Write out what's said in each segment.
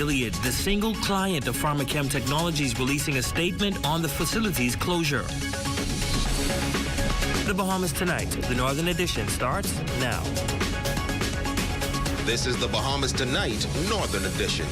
Gilead, the single client of Pharmachem Technologies, releasing a statement on the facility's closure. The Bahamas Tonight, the Northern Edition, starts now. This is the Bahamas Tonight, Northern Edition.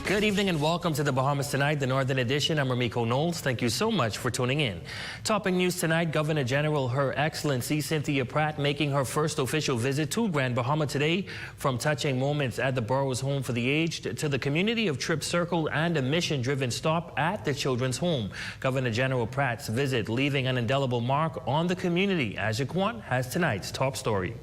Good evening and welcome to the Bahamas Tonight, the Northern Edition. I'm Ramiko Knowles. Thank you so much for tuning in. Topping news tonight, Governor General Her Excellency Cynthia Pratt making her first official visit to Grand Bahama today. From touching moments at the borough's home for the aged to the community of Trip Circle and a mission-driven stop at the children's home. Governor General Pratt's visit leaving an indelible mark on the community. Ajaquan has tonight's top story.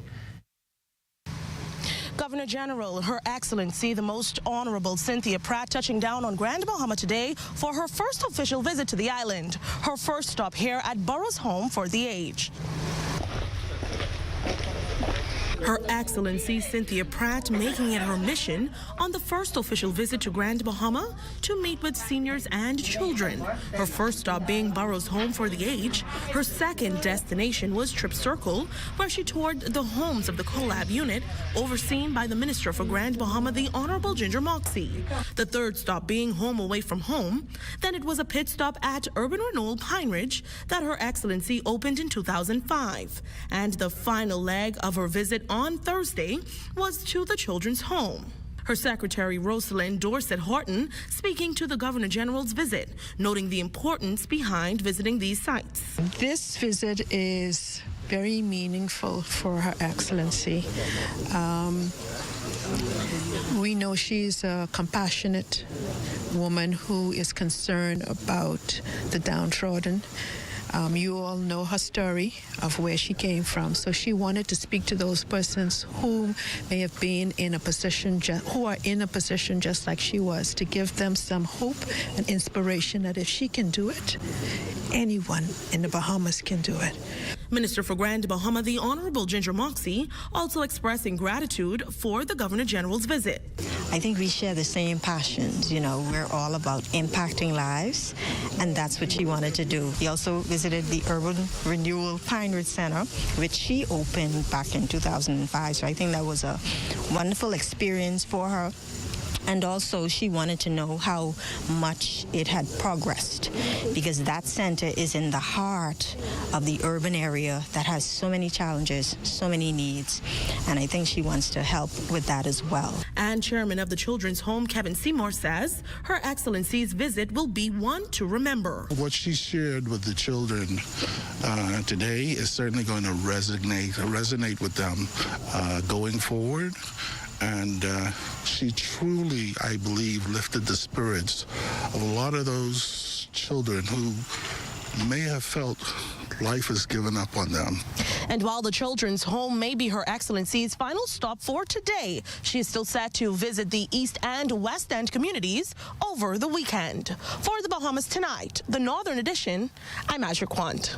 Governor General Her Excellency, the Most Honorable Cynthia Pratt, touching down on Grand Bahama today for her first official visit to the island. Her first stop here at Borough's Home for the Aged. Her Excellency Cynthia Pratt making it her mission on the first official visit to Grand Bahama to meet with seniors and children. Her first stop being Borough's Home for the Aged. Her second destination was Trip Circle, where she toured the homes of the Collab unit, overseen by the Minister for Grand Bahama, the Honorable Ginger Moxie. The third stop being Home Away from Home. Then it was a pit stop at Urban Renewal Pine Ridge that Her Excellency opened in 2005. And the final leg of her visit on Thursday was to the children's home. Her Secretary Rosalind Dorset Horton speaking to the Governor General's visit, noting the importance behind visiting these sites. This visit is very meaningful for Her Excellency. We know she's a compassionate woman who is concerned about the downtrodden. You all know her story of where she came from, so she wanted to speak to those persons who may have been in a position, who are in a position just like she was, to give them some hope and inspiration that if she can do it, anyone in the Bahamas can do it. Minister for Grand Bahama, the Honorable Ginger Moxie, also expressing gratitude for the Governor General's visit. I think we share the same passions. You know, we're all about impacting lives, and that's what she wanted to do. We also visited the Urban Renewal Pine Ridge Center, which she opened back in 2005. So I think that was a wonderful experience for her. And also, she wanted to know how much it had progressed, because that center is in the heart of the urban area that has so many challenges, so many needs, and I think she wants to help with that as well. And Chairman of the Children's Home, Kevin Seymour, says Her Excellency's visit will be one to remember. What she shared with the children today is certainly going to resonate with them going forward. And she truly, I believe, lifted the spirits of a lot of those children who may have felt life has given up on them. And while the children's home may be Her Excellency's final stop for today, she is still set to visit the East and West End communities over the weekend. For the Bahamas Tonight, the Northern Edition, I'm Ajaquan.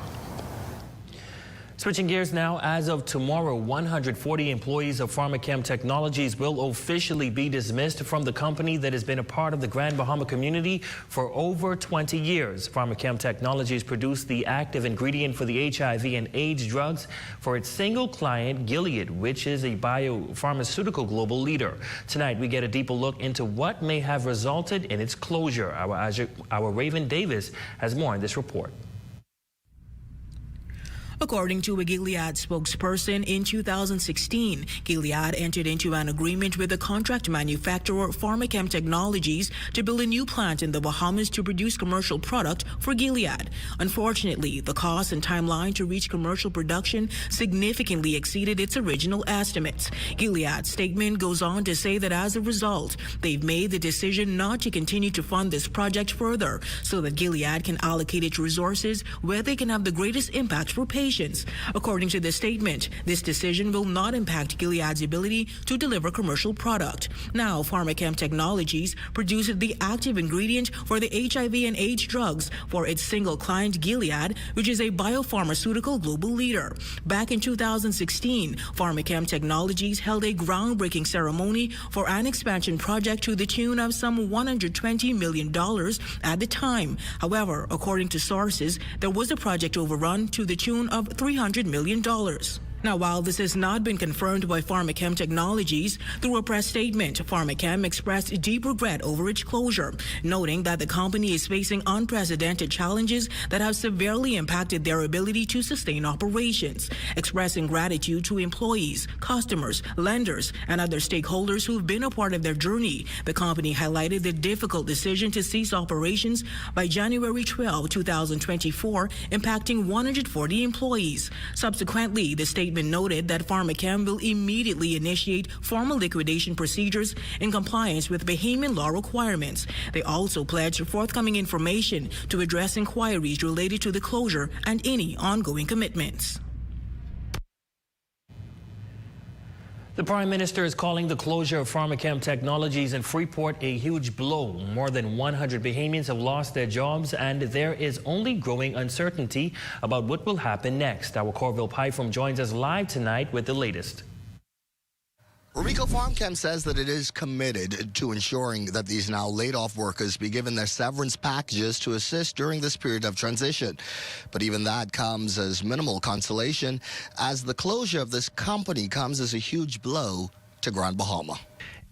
Switching gears now, as of tomorrow, 140 employees of Pharmachem Technologies will officially be dismissed from the company that has been a part of the Grand Bahama community for over 20 years. Pharmachem Technologies produced the active ingredient for the HIV and AIDS drugs for its single client, Gilead, which is a biopharmaceutical global leader. Tonight, we get a deeper look into what may have resulted in its closure. Our Raven Davis has more in this report. According to a Gilead spokesperson, in 2016, Gilead entered into an agreement with the contract manufacturer Pharmachem Technologies to build a new plant in the Bahamas to produce commercial product for Gilead. Unfortunately, the cost and timeline to reach commercial production significantly exceeded its original estimates. Gilead's statement goes on to say that as a result, they've made the decision not to continue to fund this project further so that Gilead can allocate its resources where they can have the greatest impact for patients. According to the statement, this decision will not impact Gilead's ability to deliver commercial product. Now, Pharmachem Technologies produced the active ingredient for the HIV and AIDS drugs for its single client Gilead, which is a biopharmaceutical global leader. Back in 2016, Pharmachem Technologies held a groundbreaking ceremony for an expansion project to the tune of some $120 million at the time. However, according to sources, there was a project overrun to the tune of $300 million. Now, while this has not been confirmed by Pharmachem Technologies, through a press statement, Pharmachem expressed deep regret over its closure, noting that the company is facing unprecedented challenges that have severely impacted their ability to sustain operations, expressing gratitude to employees, customers, lenders, and other stakeholders who've been a part of their journey. The company highlighted the difficult decision to cease operations by January 12, 2024, impacting 140 employees. Subsequently, the statement noted that Pharmachem will immediately initiate formal liquidation procedures in compliance with Bahamian law requirements. They also pledged forthcoming information to address inquiries related to the closure and any ongoing commitments. The Prime Minister is calling the closure of Pharmachem Technologies in Freeport a huge blow. More than 100 Bahamians have lost their jobs, and there is only growing uncertainty about what will happen next. Our Corville Pyfrom joins us live tonight with the latest. Remico Pharmachem says that it is committed to ensuring that these now laid-off workers be given their severance packages to assist during this period of transition. But even that comes as minimal consolation, as the closure of this company comes as a huge blow to Grand Bahama.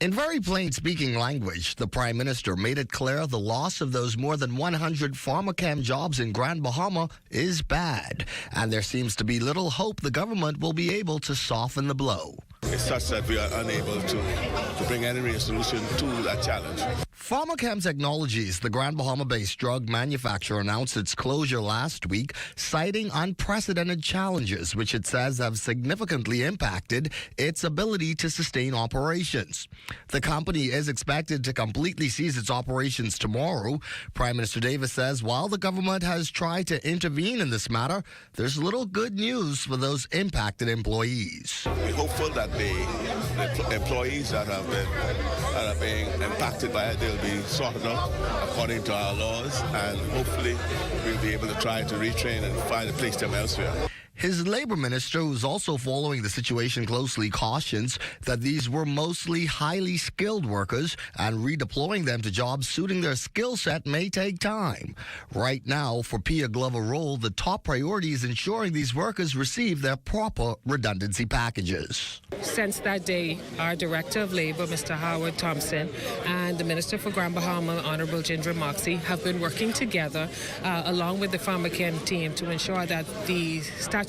In very plain-speaking language, the Prime Minister made it clear the loss of those more than 100 Pharmachem jobs in Grand Bahama is bad, and there seems to be little hope the government will be able to soften the blow. It's such that we are unable to bring any resolution to that challenge. Pharmachem Technologies, the Grand Bahama-based drug manufacturer, announced its closure last week, citing unprecedented challenges, which it says have significantly impacted its ability to sustain operations. The company is expected to completely cease its operations tomorrow. Prime Minister Davis says while the government has tried to intervene in this matter, there's little good news for those impacted employees. We're hopeful that the employees that are being impacted by it, they'll be sorted out according to our laws, and hopefully we'll be able to try to retrain and find a place them elsewhere. His labor minister, who's also following the situation closely, cautions that these were mostly highly skilled workers, and redeploying them to jobs suiting their skill set may take time. Right now, for Pia Glover-Roll, the top priority is ensuring these workers receive their proper redundancy packages. Since that day, our Director of Labor, Mr. Howard Thompson, and the Minister for Grand Bahama, Honorable Ginger Moxie, have been working together along with the Pharmachem team to ensure that the statutorily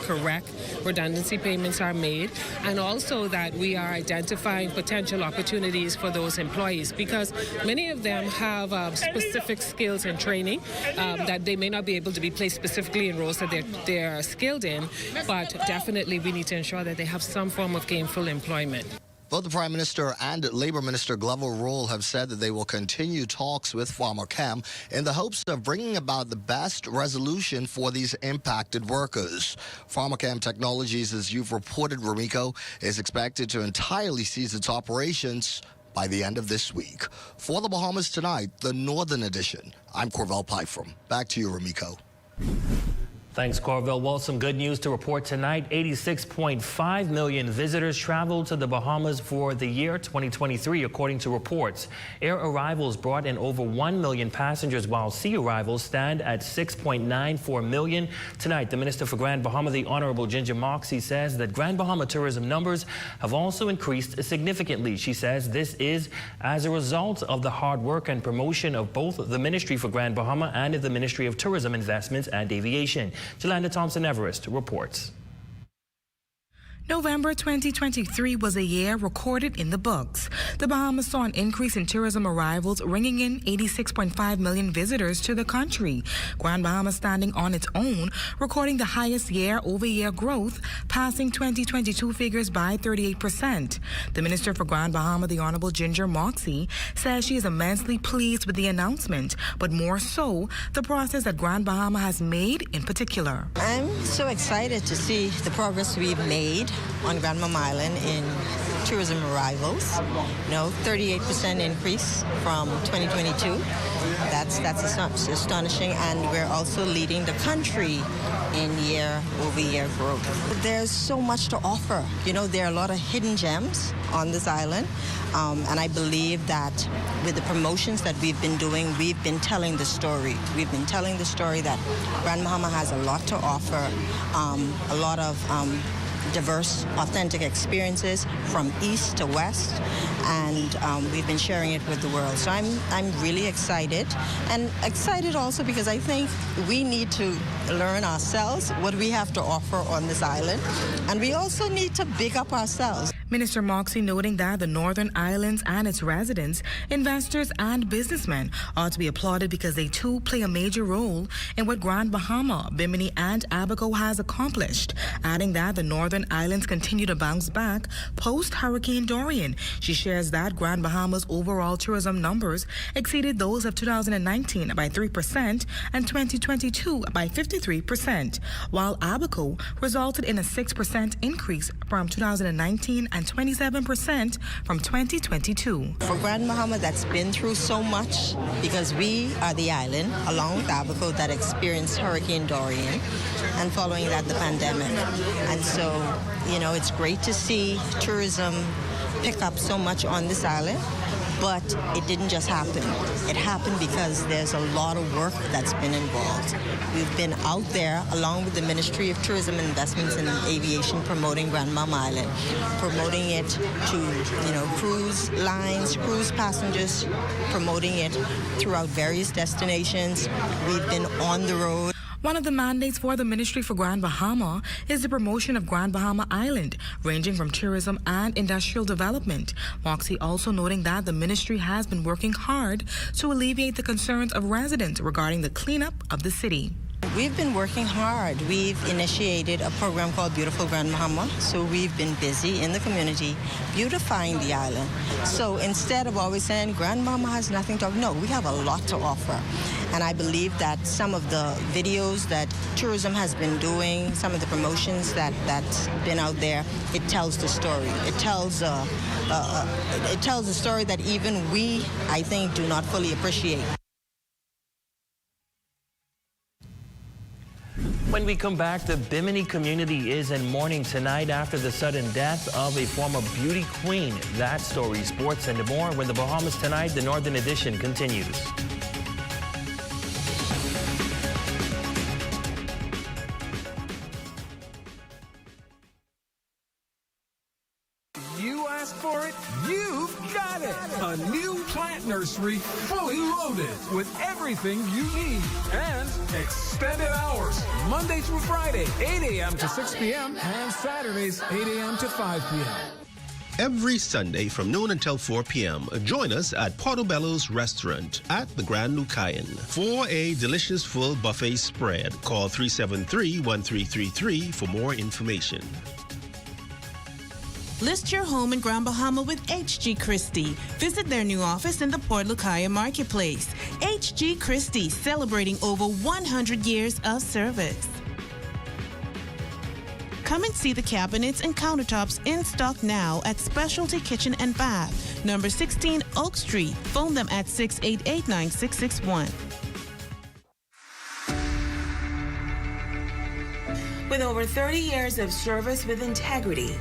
correct redundancy payments are made, and also that we are identifying potential opportunities for those employees, because many of them have specific skills and training that they may not be able to be placed specifically in roles that they're skilled in, but definitely we need to ensure that they have some form of gainful employment. Both the Prime Minister and Labor Minister Glover-Roll have said that they will continue talks with Pharmachem in the hopes of bringing about the best resolution for these impacted workers. Pharmachem Technologies, as you've reported, Remico, is expected to entirely cease its operations by the end of this week. For the Bahamas Tonight, the Northern Edition, I'm Corville Pyfrom. Back to you, Remico. Thanks, Corville. Well, some good news to report tonight. 86.5 million visitors traveled to the Bahamas for the year 2023, according to reports. Air arrivals brought in over 1 million passengers, while sea arrivals stand at 6.94 million. Tonight, the Minister for Grand Bahama, the Honorable Ginger Moxie, says that Grand Bahama tourism numbers have also increased significantly. She says this is as a result of the hard work and promotion of both the Ministry for Grand Bahama and the Ministry of Tourism, Investments and Aviation. Jolanda Thompson-Everest reports. November 2023 was a year recorded in the books. The Bahamas saw an increase in tourism arrivals, bringing in 86.5 million visitors to the country. Grand Bahama standing on its own, recording the highest year-over-year growth, passing 2022 figures by 38%. The Minister for Grand Bahama, the Honorable Ginger Moxie, says she is immensely pleased with the announcement, but more so, the process that Grand Bahama has made in particular. I'm so excited to see the progress we've made on Grand Bahama Island in tourism arrivals. 38% increase from 2022. That's astonishing, and we're also leading the country in year-over-year growth. There's so much to offer. There are a lot of hidden gems on this island, and I believe that with the promotions that we've been doing, we've been telling the story. We've been telling the story that Grand Bahama has a lot to offer, a lot of diverse, authentic experiences from east to west, and we've been sharing it with the world. So I'm really excited, and excited also because I think we need to learn ourselves what we have to offer on this island, and we also need to big up ourselves. Minister Moxie noting that the Northern Islands and its residents, investors, and businessmen ought to be applauded because they too play a major role in what Grand Bahama, Bimini, and Abaco has accomplished, adding that the Northern Islands continue to bounce back post-Hurricane Dorian. She shares that Grand Bahama's overall tourism numbers exceeded those of 2019 by 3% and 2022 by 53%, while Abaco resulted in a 6% increase from 2019 and 27% from 2022. For Grand Bahama, that's been through so much because we are the island, along with Abaco, that experienced Hurricane Dorian, and following that, the pandemic. And so, you know, it's great to see tourism pick up so much on this island. But it didn't just happen. It happened because there's a lot of work that's been involved. We've been out there, along with the Ministry of Tourism and Investments and Aviation, promoting Grand Bahama Island, promoting it to, you know, cruise lines, cruise passengers, promoting it throughout various destinations. We've been on the road. One of the mandates for the Ministry for Grand Bahama is the promotion of Grand Bahama Island, ranging from tourism and industrial development. Moxie also noting that the ministry has been working hard to alleviate the concerns of residents regarding the cleanup of the city. We've been working hard. We've initiated a program called Beautiful Grand Bahama. So we've been busy in the community beautifying the island. So instead of always saying Grand Bahama has nothing to offer, no, we have a lot to offer. And I believe that some of the videos that tourism has been doing, some of the promotions that's been out there, it tells the story. It tells a story that even we, I think, do not fully appreciate. When we come back, the Bimini community is in mourning tonight after the sudden death of a former beauty queen. That story, sports, and more when the Bahamas Tonight, the Northern Edition, continues. You asked for it, you've got it. A new plant nursery, fully loaded with everything you need. And extended hours, Monday through Friday, 8 a.m. to 6 p.m. and Saturdays, 8 a.m. to 5 p.m. Every Sunday from noon until 4 p.m., join us at Portobello's Restaurant at the Grand Lucayan for a delicious full buffet spread. Call 373-1333 for more information. List your home in Grand Bahama with HG Christie. Visit their new office in the Port Lucaya Marketplace. HG Christie, celebrating over 100 years of service. Come and see the cabinets and countertops in stock now at Specialty Kitchen and Bath, number 16 Oak Street. Phone them at 688-9661. With over 30 years of service with integrity,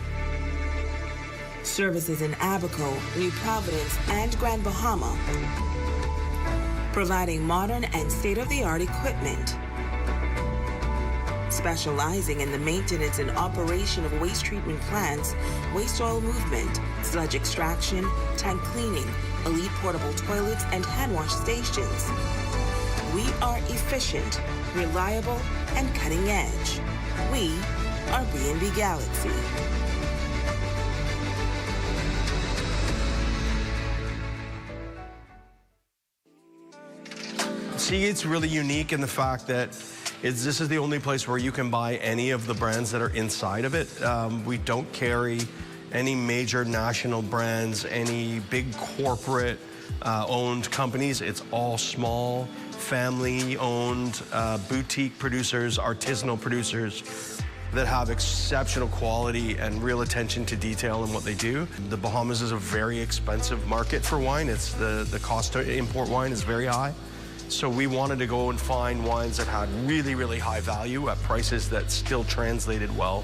services in Abaco, New Providence, and Grand Bahama, providing modern and state-of-the-art equipment, specializing in the maintenance and operation of waste treatment plants, waste oil movement, sludge extraction, tank cleaning, elite portable toilets, and hand wash stations. We are efficient, reliable, and cutting edge. We are B&B Galaxy. Seagate's really unique in the fact that this is the only place where you can buy any of the brands that are inside of it. We don't carry any major national brands, any big corporate owned companies. It's all small, family-owned boutique producers, artisanal producers that have exceptional quality and real attention to detail in what they do. The Bahamas is a very expensive market for wine. It's the cost to import wine is very high. So we wanted to go and find wines that had really, really high value at prices that still translated well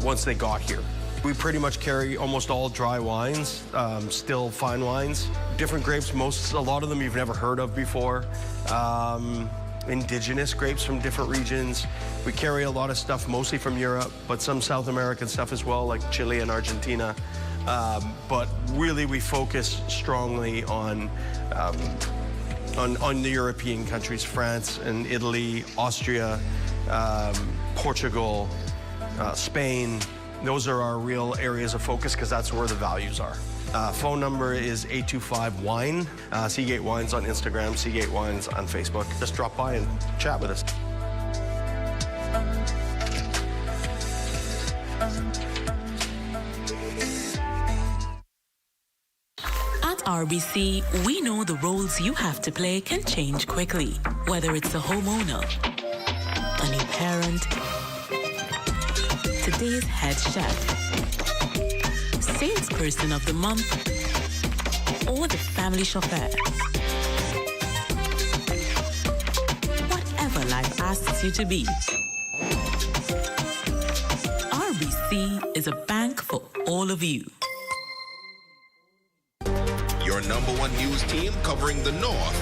once they got here. We pretty much carry almost all dry wines, still fine wines. Different grapes, a lot of them you've never heard of before. indigenous grapes from different regions. We carry a lot of stuff mostly from Europe, but some South American stuff as well, like Chile and Argentina. But really we focus strongly on the European countries, France and Italy, Austria, Portugal, Spain. Those are our real areas of focus because that's where the values are. Phone number is 825-WINE. Seagate Wines on Instagram, Seagate Wines on Facebook. Just drop by and chat with us. At RBC, we know the roles you have to play can change quickly. Whether it's a homeowner, a new parent, today's head chef, salesperson of the month, or the family chauffeur. Whatever life asks you to be, RBC is a bank for all of you. Your #1 news team covering the North.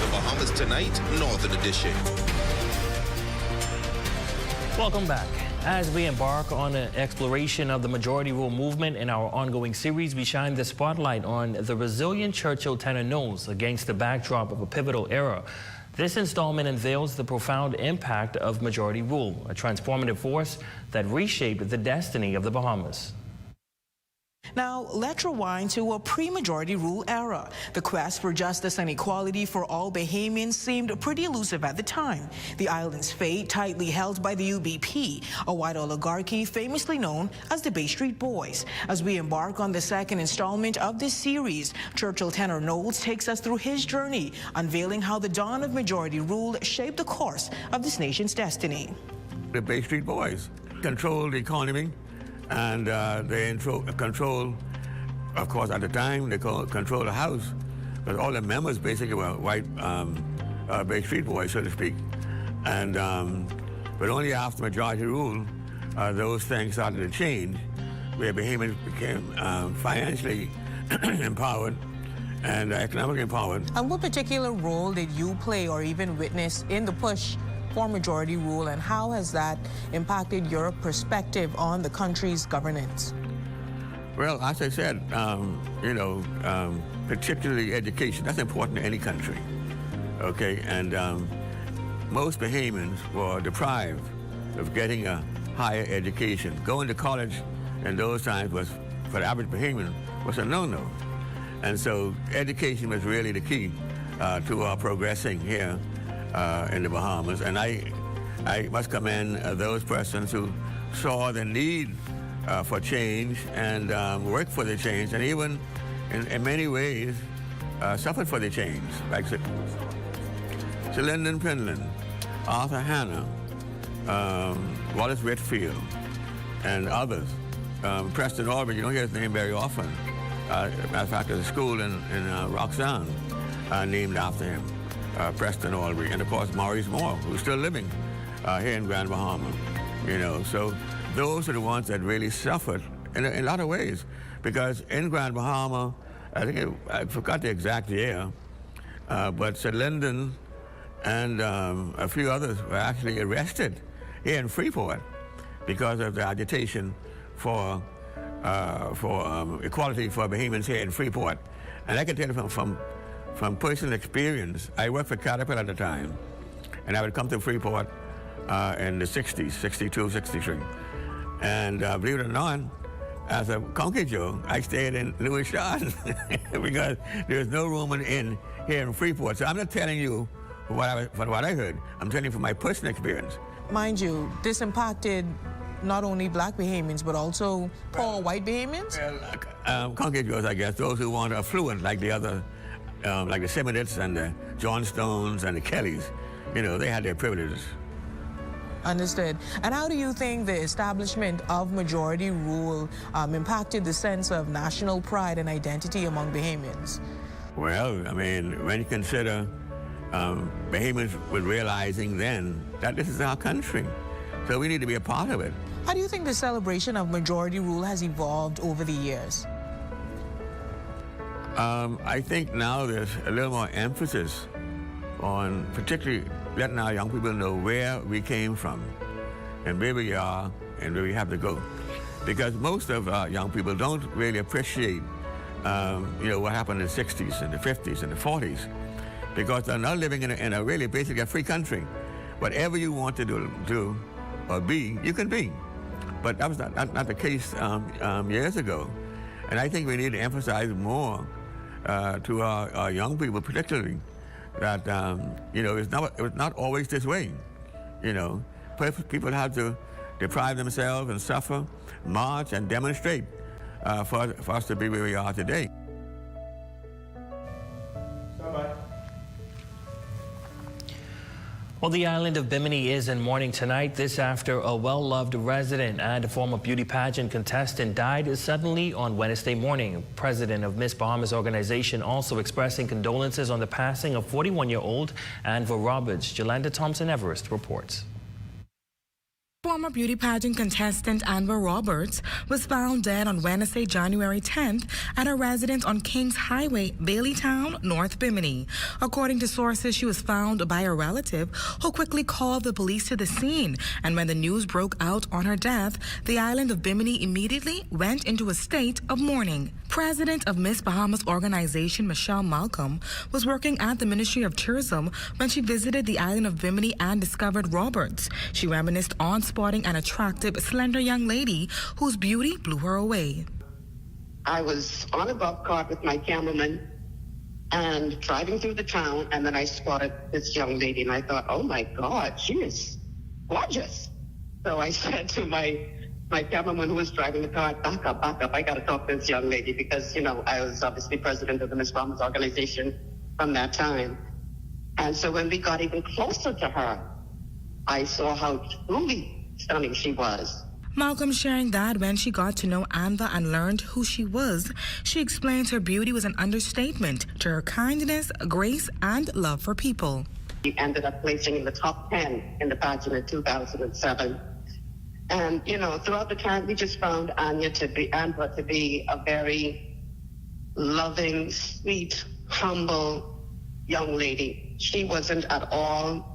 The Bahamas Tonight, Northern Edition. Welcome back. As we embark on an exploration of the majority rule movement in our ongoing series, we shine the spotlight on the resilient Churchill Tanner Knowles against the backdrop of a pivotal era. This installment unveils the profound impact of majority rule, a transformative force that reshaped the destiny of the Bahamas. Now, let's rewind to a pre-majority rule era. The quest for justice and equality for all Bahamians seemed pretty elusive at the time. The island's fate tightly held by the UBP, a white oligarchy famously known as the Bay Street Boys. As we embark on the second installment of this series, Churchill Tanner Knowles takes us through his journey, unveiling how the dawn of majority rule shaped the course of this nation's destiny. The Bay Street Boys controlled the economy. And they control, of course, at the time, they control the House, but all the members basically were white Bay Street Boys, so to speak. And but only after majority rule, those things started to change, where Bahamians became financially empowered and economically empowered. And what particular role did you play or even witness in the push for majority rule, and how has that impacted your perspective on the country's governance? Well, as I said, particularly education, that's important to any country, okay? And most Bahamians were deprived of getting a higher education. Going to college in those times was, for the average Bahamian, was a no-no. And so education was really the key to our progressing here in the Bahamas, and I must commend those persons who saw the need for change and worked for the change, and even in many ways suffered for the change, like Sir Lyndon Penland, Arthur Hanna, Wallace Whitfield, and others. Preston Aubrey, you don't hear his name very often. Matter of fact, there's a school in Roxanne named after him. Preston Aubrey, and of course Maurice Moore, who's still living here in Grand Bahama. So those are the ones that really suffered in a lot of ways, because in Grand Bahama, I forgot the exact year, but Sir Lyndon and a few others were actually arrested here in Freeport because of the agitation for equality for Bahamians here in Freeport. And I can tell you from personal experience, I worked for Caterpillar at the time, and I would come to Freeport in the 60s, 62, 63. And believe it or not, as a conky Joe, I stayed in Louis Shard because there's no room in the inn here in Freeport. So I'm not telling you from what I heard, I'm telling you from my personal experience. Mind you, this impacted not only black Bahamians, but also poor white Bahamians? Conky Joes, I guess, those who weren't affluent like the other, like the Seminites and the Johnstones and the Kellys, they had their privileges. Understood. And how do you think the establishment of majority rule impacted the sense of national pride and identity among Bahamians? Well, I mean, when you consider Bahamians were realizing then that this is our country, so we need to be a part of it. How do you think the celebration of majority rule has evolved over the years? I think now there's a little more emphasis on particularly letting our young people know where we came from and where we are and where we have to go. Because most of our young people don't really appreciate what happened in the 60s and the 50s and the 40s, because they're not living in a really basically a free country. Whatever you want to do or be, you can be. But that was not the case years ago. And I think we need to emphasize more to our young people particularly that, it's not always this way. People have to deprive themselves and suffer, march and demonstrate for us to be where we are today. Well, the island of Bimini is in mourning tonight. This after a well-loved resident and a former beauty pageant contestant died suddenly on Wednesday morning. President of Miss Bahamas organization also expressing condolences on the passing of 41-year-old Anva Roberts. Jolanda Thompson-Everest reports. Former beauty pageant contestant Anva Roberts was found dead on Wednesday, January 10th at her residence on Kings Highway, Baileytown, North Bimini. According to sources, she was found by a relative who quickly called the police to the scene. And when the news broke out on her death, the island of Bimini immediately went into a state of mourning. President of Miss Bahamas organization Michelle Malcolm was working at the Ministry of Tourism when she visited the island of Bimini and discovered Roberts. She reminisced on spotting an attractive, slender young lady whose beauty blew her away. I was on a golf cart with my cameraman and driving through the town, and then I spotted this young lady, and I thought, oh my God, she is gorgeous. So I said to my cameraman who was driving the car, back up, I got to talk to this young lady, because, I was obviously president of the Miss Bahamas organization from that time. And so when we got even closer to her, I saw how truly stunning she was. Malcolm sharing that when she got to know Anva and learned who she was, she explains her beauty was an understatement to her kindness, grace, and love for people. She ended up placing in the top 10 in the pageant in 2007. And, throughout the time, we just found Anva to be a very loving, sweet, humble young lady. She wasn't at all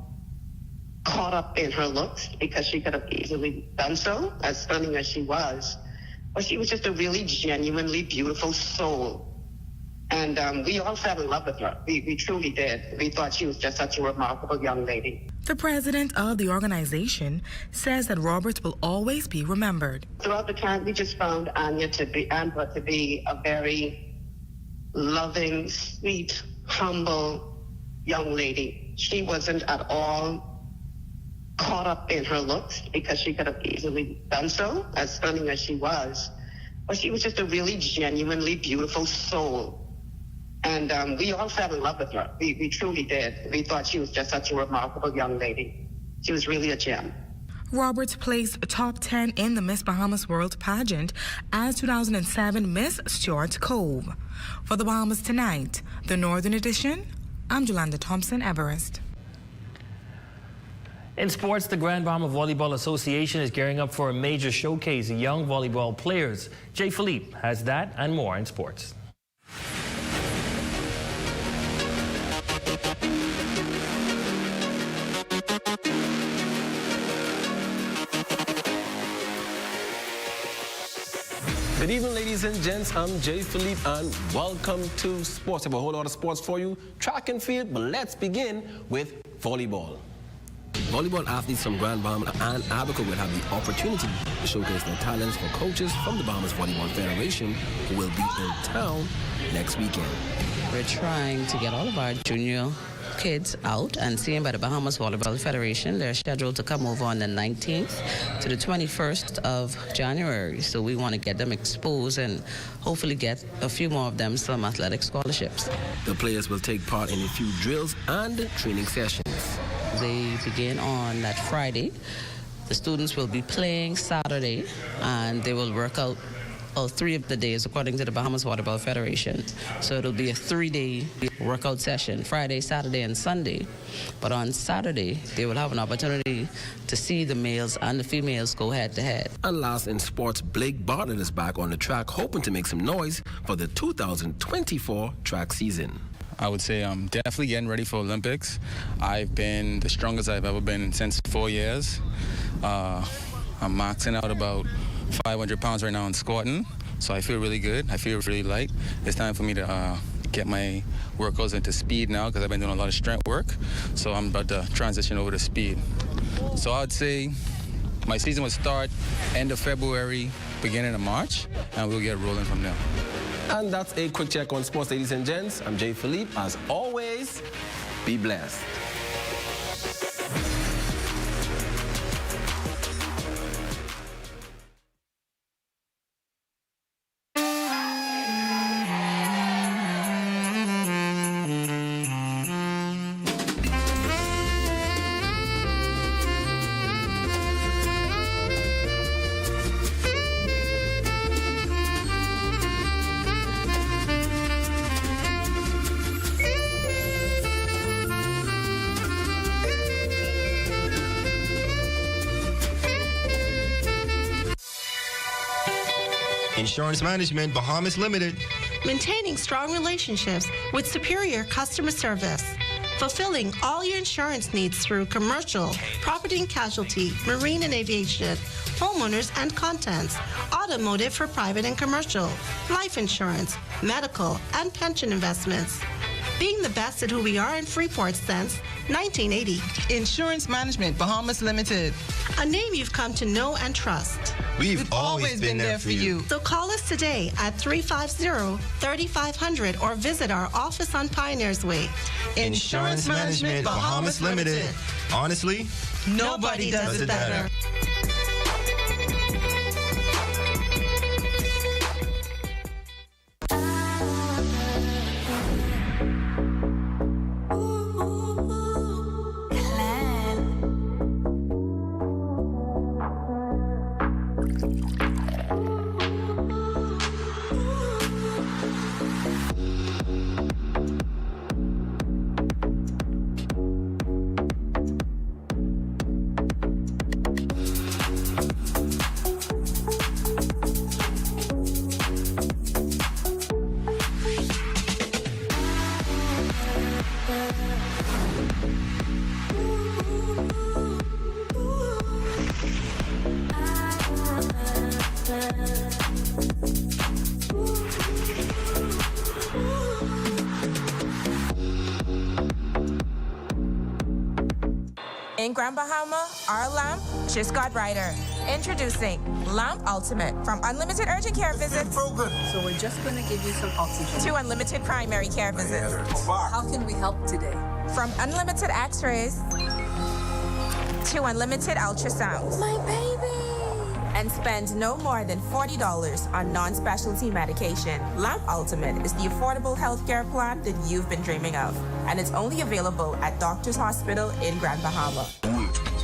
caught up in her looks, because she could have easily done so, as stunning as she was. But she was just a really genuinely beautiful soul. And we all fell in love with her. We truly did. We thought she was just such a remarkable young lady. The president of the organization says that Roberts will always be remembered. Throughout the time, we just found Anva to be a very loving, sweet, humble young lady. She wasn't at all caught up in her looks, because she could have easily done so, as stunning as she was. But she was just a really genuinely beautiful soul. And we all fell in love with her. We truly did. We thought she was just such a remarkable young lady. She was really a gem. Roberts placed top 10 in the Miss Bahamas World Pageant as 2007 Miss Stuart Cove. For the Bahamas Tonight, the Northern Edition, I'm Jolanda Thompson-Everest. In sports, the Grand Bahama Volleyball Association is gearing up for a major showcase of young volleyball players. Jay Philippe has that and more in sports. Good evening, ladies and gents. I'm Jay Philippe, and welcome to sports. I have a whole lot of sports for you, track and field, but let's begin with volleyball. Volleyball athletes from Grand Bahama and Abaco will have the opportunity to showcase their talents for coaches from the Bahamas Volleyball Federation, who will be in town next weekend. We're trying to get all of our junior kids out and seen by the Bahamas Volleyball Federation. They're scheduled to come over on the 19th to the 21st of January. So we want to get them exposed and hopefully get a few more of them some athletic scholarships. The players will take part in a few drills and training sessions. They begin on that Friday. The students will be playing Saturday, and they will work out all 3 of the days according to the Bahamas Volleyball Federation. So it'll be a 3-day workout session, Friday, Saturday, and Sunday. But on Saturday, they will have an opportunity to see the males and the females go head-to-head. And last in sports, Blake Bartlett is back on the track, hoping to make some noise for the 2024 track season. I would say I'm definitely getting ready for Olympics. I've been the strongest I've ever been since 4 years. I'm maxing out about 500 pounds right now in squatting, so I feel really good. I feel really light. It's time for me to get my workouts into speed now because I've been doing a lot of strength work, so I'm about to transition over to speed. So I would say my season will start end of February, beginning of March, and we'll get rolling from there. And that's a quick check on sports, ladies and gents. I'm Jay Philippe. As always, be blessed. Insurance Management Bahamas Limited. Maintaining strong relationships with superior customer service. Fulfilling all your insurance needs through commercial, property and casualty, marine and aviation, homeowners and contents, automotive for private and commercial, life insurance, medical, and pension investments. Being the best at who we are in Freeport since 1980. Insurance Management Bahamas Limited. A name you've come to know and trust. We've always been there for you. So call us today at 350-3500 or visit our office on Pioneers Way. Insurance Management Bahamas Limited. Honestly, nobody does it better. In Grand Bahama, our lamp just got brighter. Introducing Lamp Ultimate. From unlimited urgent care visits. So we're just going to give you some oxygen. To unlimited primary care visits. How can we help today? From unlimited x-rays to unlimited ultrasounds. My baby! And spend no more than $40 on non-specialty medication. Lamp Ultimate is the affordable healthcare plan that you've been dreaming of. And it's only available at Doctors Hospital in Grand Bahama.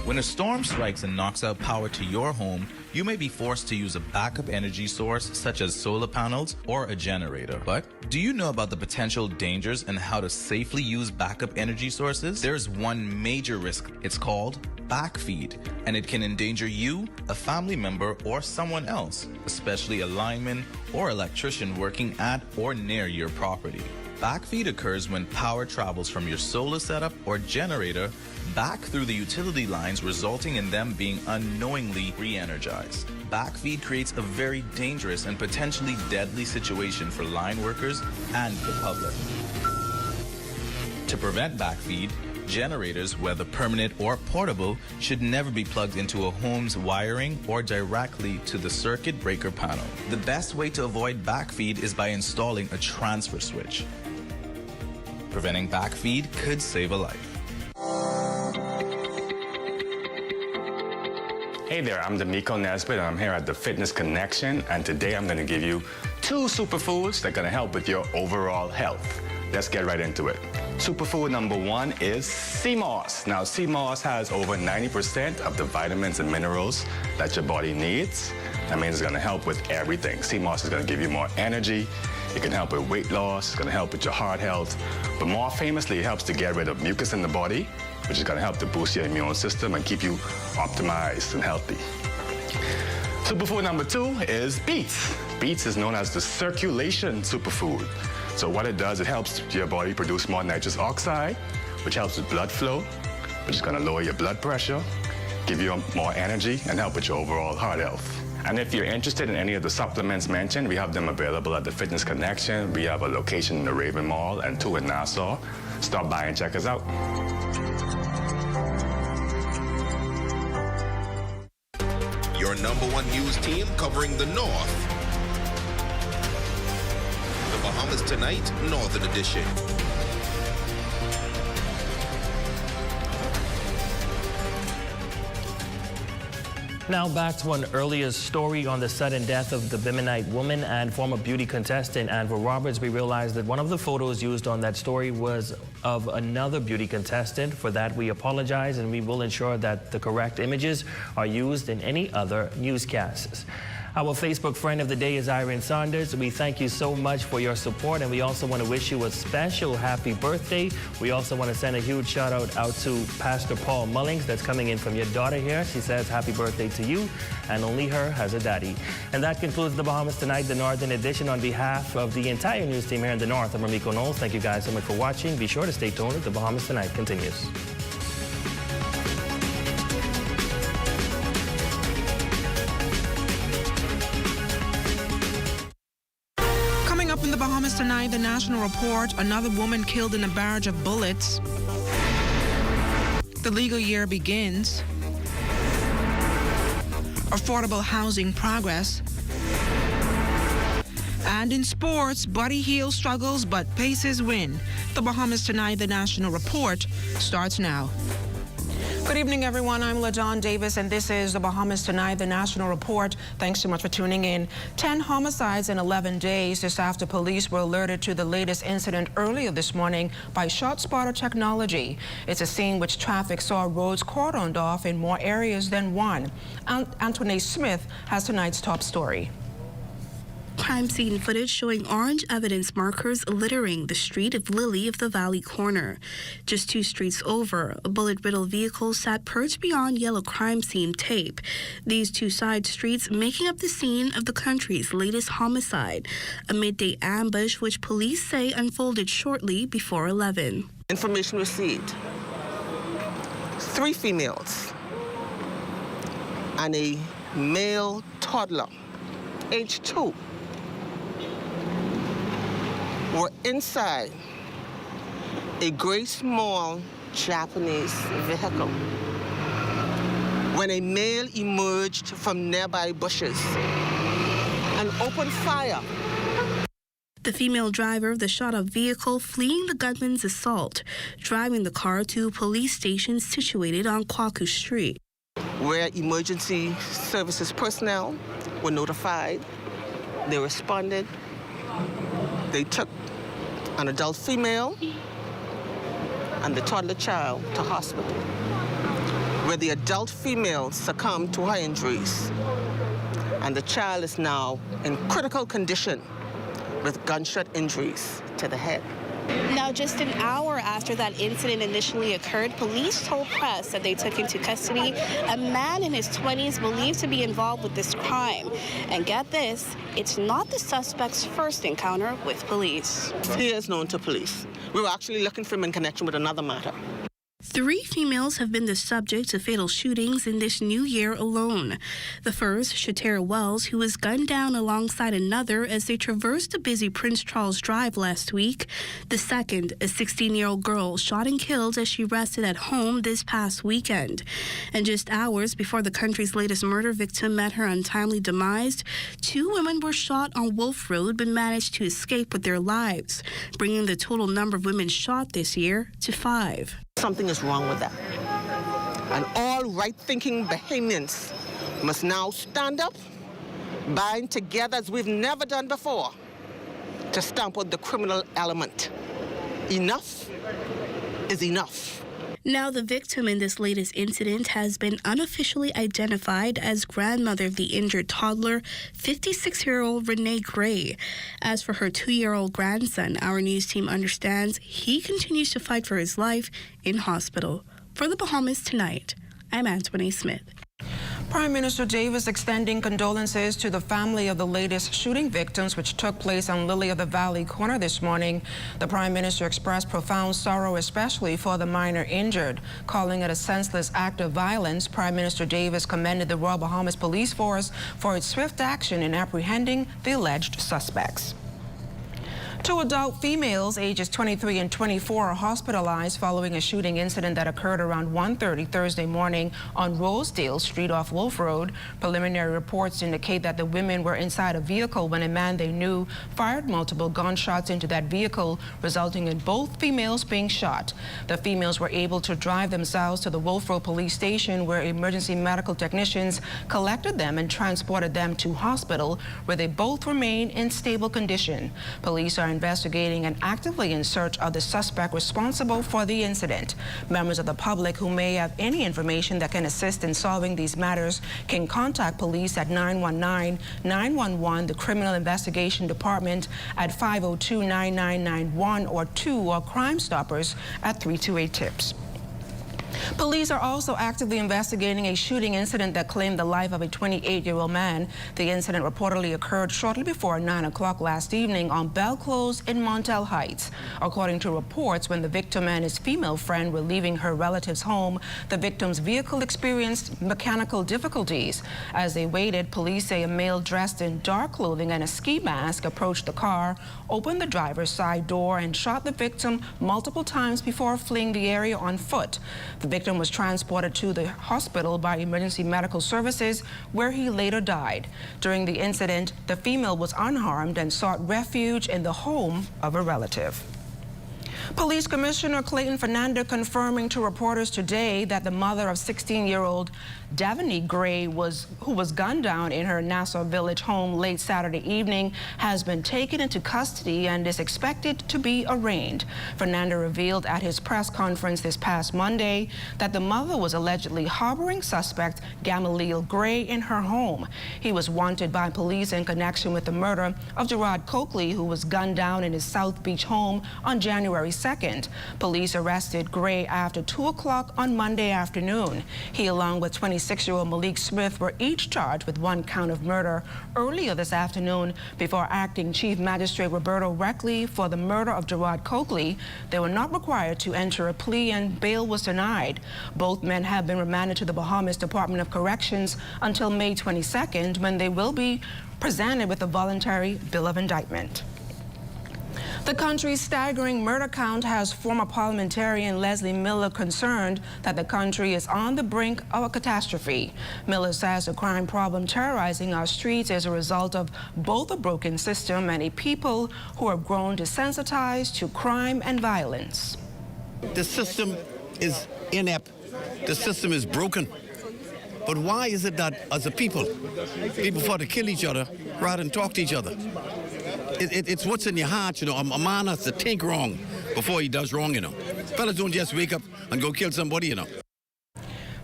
When a storm strikes and knocks out power to your home, you may be forced to use a backup energy source such as solar panels or a generator. But do you know about the potential dangers and how to safely use backup energy sources? There's one major risk. It's called backfeed, and it can endanger you, a family member, or someone else, especially a lineman or electrician working at or near your property. Backfeed occurs when power travels from your solar setup or generator back through the utility lines, resulting in them being unknowingly re-energized. Backfeed creates a very dangerous and potentially deadly situation for line workers and the public. To prevent backfeed, generators, whether permanent or portable, should never be plugged into a home's wiring or directly to the circuit breaker panel. The best way to avoid backfeed is by installing a transfer switch. Preventing backfeed could save a life. Hey there, I'm D'Amico Nesbitt, and I'm here at the Fitness Connection, and today I'm going to give you 2 superfoods that are going to help with your overall health. Let's get right into it. Superfood number 1 is sea moss. Now, sea moss has over 90% of the vitamins and minerals that your body needs. That means it's going to help with everything. Sea moss is going to give you more energy. It can help with weight loss. It's going to help with your heart health. But more famously, it helps to get rid of mucus in the body, which is going to help to boost your immune system and keep you optimized and healthy. Superfood number 2 is beets. Beets is known as the circulation superfood. So what it does, it helps your body produce more nitrous oxide, which helps with blood flow, which is going to lower your blood pressure, give you more energy, and help with your overall heart health. And if you're interested in any of the supplements mentioned, we have them available at the Fitness Connection. We have a location in the Raven Mall and 2 in Nassau. Stop by and check us out. Your #1 news team covering the North. The Bahamas Tonight, Northern Edition. Now back to an earlier story on the sudden death of the Bimenite woman and former beauty contestant Anvil Roberts. We realized that one of the photos used on that story was of another beauty contestant. For that, we apologize, and we will ensure that the correct images are used in any other newscasts. Our Facebook friend of the day is Irene Saunders. We thank you so much for your support, and we also want to wish you a special happy birthday. We also want to send a huge shout out to Pastor Paul Mullings. That's coming in from your daughter here. She says happy birthday to you, and only her has a daddy. And that concludes the Bahamas Tonight, the Northern Edition. On behalf of the entire news team here in the North, I'm Ramiko Knowles. Thank you guys so much for watching. Be sure to stay tuned. The Bahamas Tonight continues. In the Bahamas Tonight, the National Report, another woman killed in a barrage of bullets. The legal year begins. Affordable housing progress. And in sports, Buddy Hield struggles, but Pacers win. The Bahamas Tonight, the National Report, starts now. Good evening, everyone. I'm LaDawn Davis, and this is the Bahamas Tonight, the National Report. Thanks so much for tuning in. 10 homicides in 11 days. This after police were alerted to the latest incident earlier this morning by ShotSpotter technology. It's a scene which traffic saw roads cordoned off in more areas than one. Antoinette Smith has tonight's top story. Crime scene footage showing orange evidence markers littering the street of Lily of the Valley corner. Just 2 streets over, a bullet-riddled vehicle sat perched beyond yellow crime scene tape. These 2 side streets making up the scene of the country's latest homicide, a midday ambush which police say unfolded shortly before 11. Information received. 3 females and a male toddler, age 2. Were inside a gray small Japanese vehicle when a male emerged from nearby bushes and opened fire. The female driver of the shot-up vehicle fleeing the gunman's assault, driving the car to a police station situated on Kwaku Street, where emergency services personnel were notified. They responded. They took an adult female and the toddler child to hospital, where the adult female succumbed to her injuries, and the child is now in critical condition with gunshot injuries to the head. Now, just an hour after that incident initially occurred, police told press that they took into custody a man in his 20s believed to be involved with this crime. And get this, it's not the suspect's first encounter with police. He is known to police. We were actually looking for him in connection with another matter. 3 females have been the subject of fatal shootings in this new year alone. The first, Shatera Wells, who was gunned down alongside another as they traversed a busy Prince Charles Drive last week. The second, a 16-year-old girl shot and killed as she rested at home this past weekend. And just hours before the country's latest murder victim met her untimely demise, 2 women were shot on Wolf Road but managed to escape with their lives, bringing the total number of women shot this year to 5. Something is wrong with that. And all right-thinking Bahamians must now stand up, bind together as we've never done before, to stamp out the criminal element. Enough is enough. Now, the victim in this latest incident has been unofficially identified as grandmother of the injured toddler, 56-year-old Renee Gray. As for her 2-year-old grandson, our news team understands he continues to fight for his life in hospital. For the Bahamas Tonight, I'm Antoinette Smith. Prime Minister Davis extending condolences to the family of the latest shooting victims which took place on Lily of the Valley corner this morning. The Prime Minister expressed profound sorrow, especially for the minor injured. Calling it a senseless act of violence, Prime Minister Davis commended the Royal Bahamas Police Force for its swift action in apprehending the alleged suspects. Two adult females, ages 23 and 24, are hospitalized following a shooting incident that occurred around 1:30 Thursday morning on Rosedale Street off Wolf Road. Preliminary reports indicate that the women were inside a vehicle when a man they knew fired multiple gunshots into that vehicle, resulting in both females being shot. The females were able to drive themselves to the Wolf Road police station, where emergency medical technicians collected them and transported them to hospital, where they both remain in stable condition. Police are investigating and actively in search of the suspect responsible for the incident. Members of the public who may have any information that can assist in solving these matters can contact police at 919-911, the Criminal Investigation Department at 502-9991 or Crime Stoppers at 328-TIPS. Police are also actively investigating a shooting incident that claimed the life of a 28-year-old man. The incident reportedly occurred shortly before 9 o'clock last evening on Bell Close in Montel Heights. According to reports, when the victim and his female friend were leaving her relative's home, the victim's vehicle experienced mechanical difficulties. As they waited, police say a male dressed in dark clothing and a ski mask approached the car, opened the driver's side door, and shot the victim multiple times before fleeing the area on foot. The victim was transported to the hospital by emergency medical services, where he later died. During the incident, the female was unharmed and sought refuge in the home of a relative. Police Commissioner Clayton Fernando confirming to reporters today that the mother of 16-year-old Davani Gray, who was gunned down in her Nassau Village home late Saturday evening, has been taken into custody and is expected to be arraigned. Fernando revealed at his press conference this past Monday that the mother was allegedly harboring suspect Gamaliel Gray in her home. He was wanted by police in connection with the murder of Gerard Coakley, who was gunned down in his South Beach home on January 2nd. Police arrested Gray after 2 o'clock on Monday afternoon. He, along with 26-year-old Malik Smith, were each charged with 1 count of murder earlier this afternoon before Acting Chief Magistrate Roberto Reckley for the murder of Gerard Coakley. They were not required to enter a plea and bail was denied. Both men have been remanded to the Bahamas Department of Corrections until May 22nd, when they will be presented with a voluntary bill of indictment. The country's staggering murder count has former parliamentarian Leslie Miller concerned that the country is on the brink of a catastrophe. Miller says the crime problem terrorizing our streets is a result of both a broken system and a people who have grown desensitized to crime and violence. The system is inept. The system is broken. But why is it that as a people want to kill each other rather than talk to each other? It's what's in your heart, you know. A man has to think wrong before he does wrong, you know. Fellas don't just wake up and go kill somebody, you know.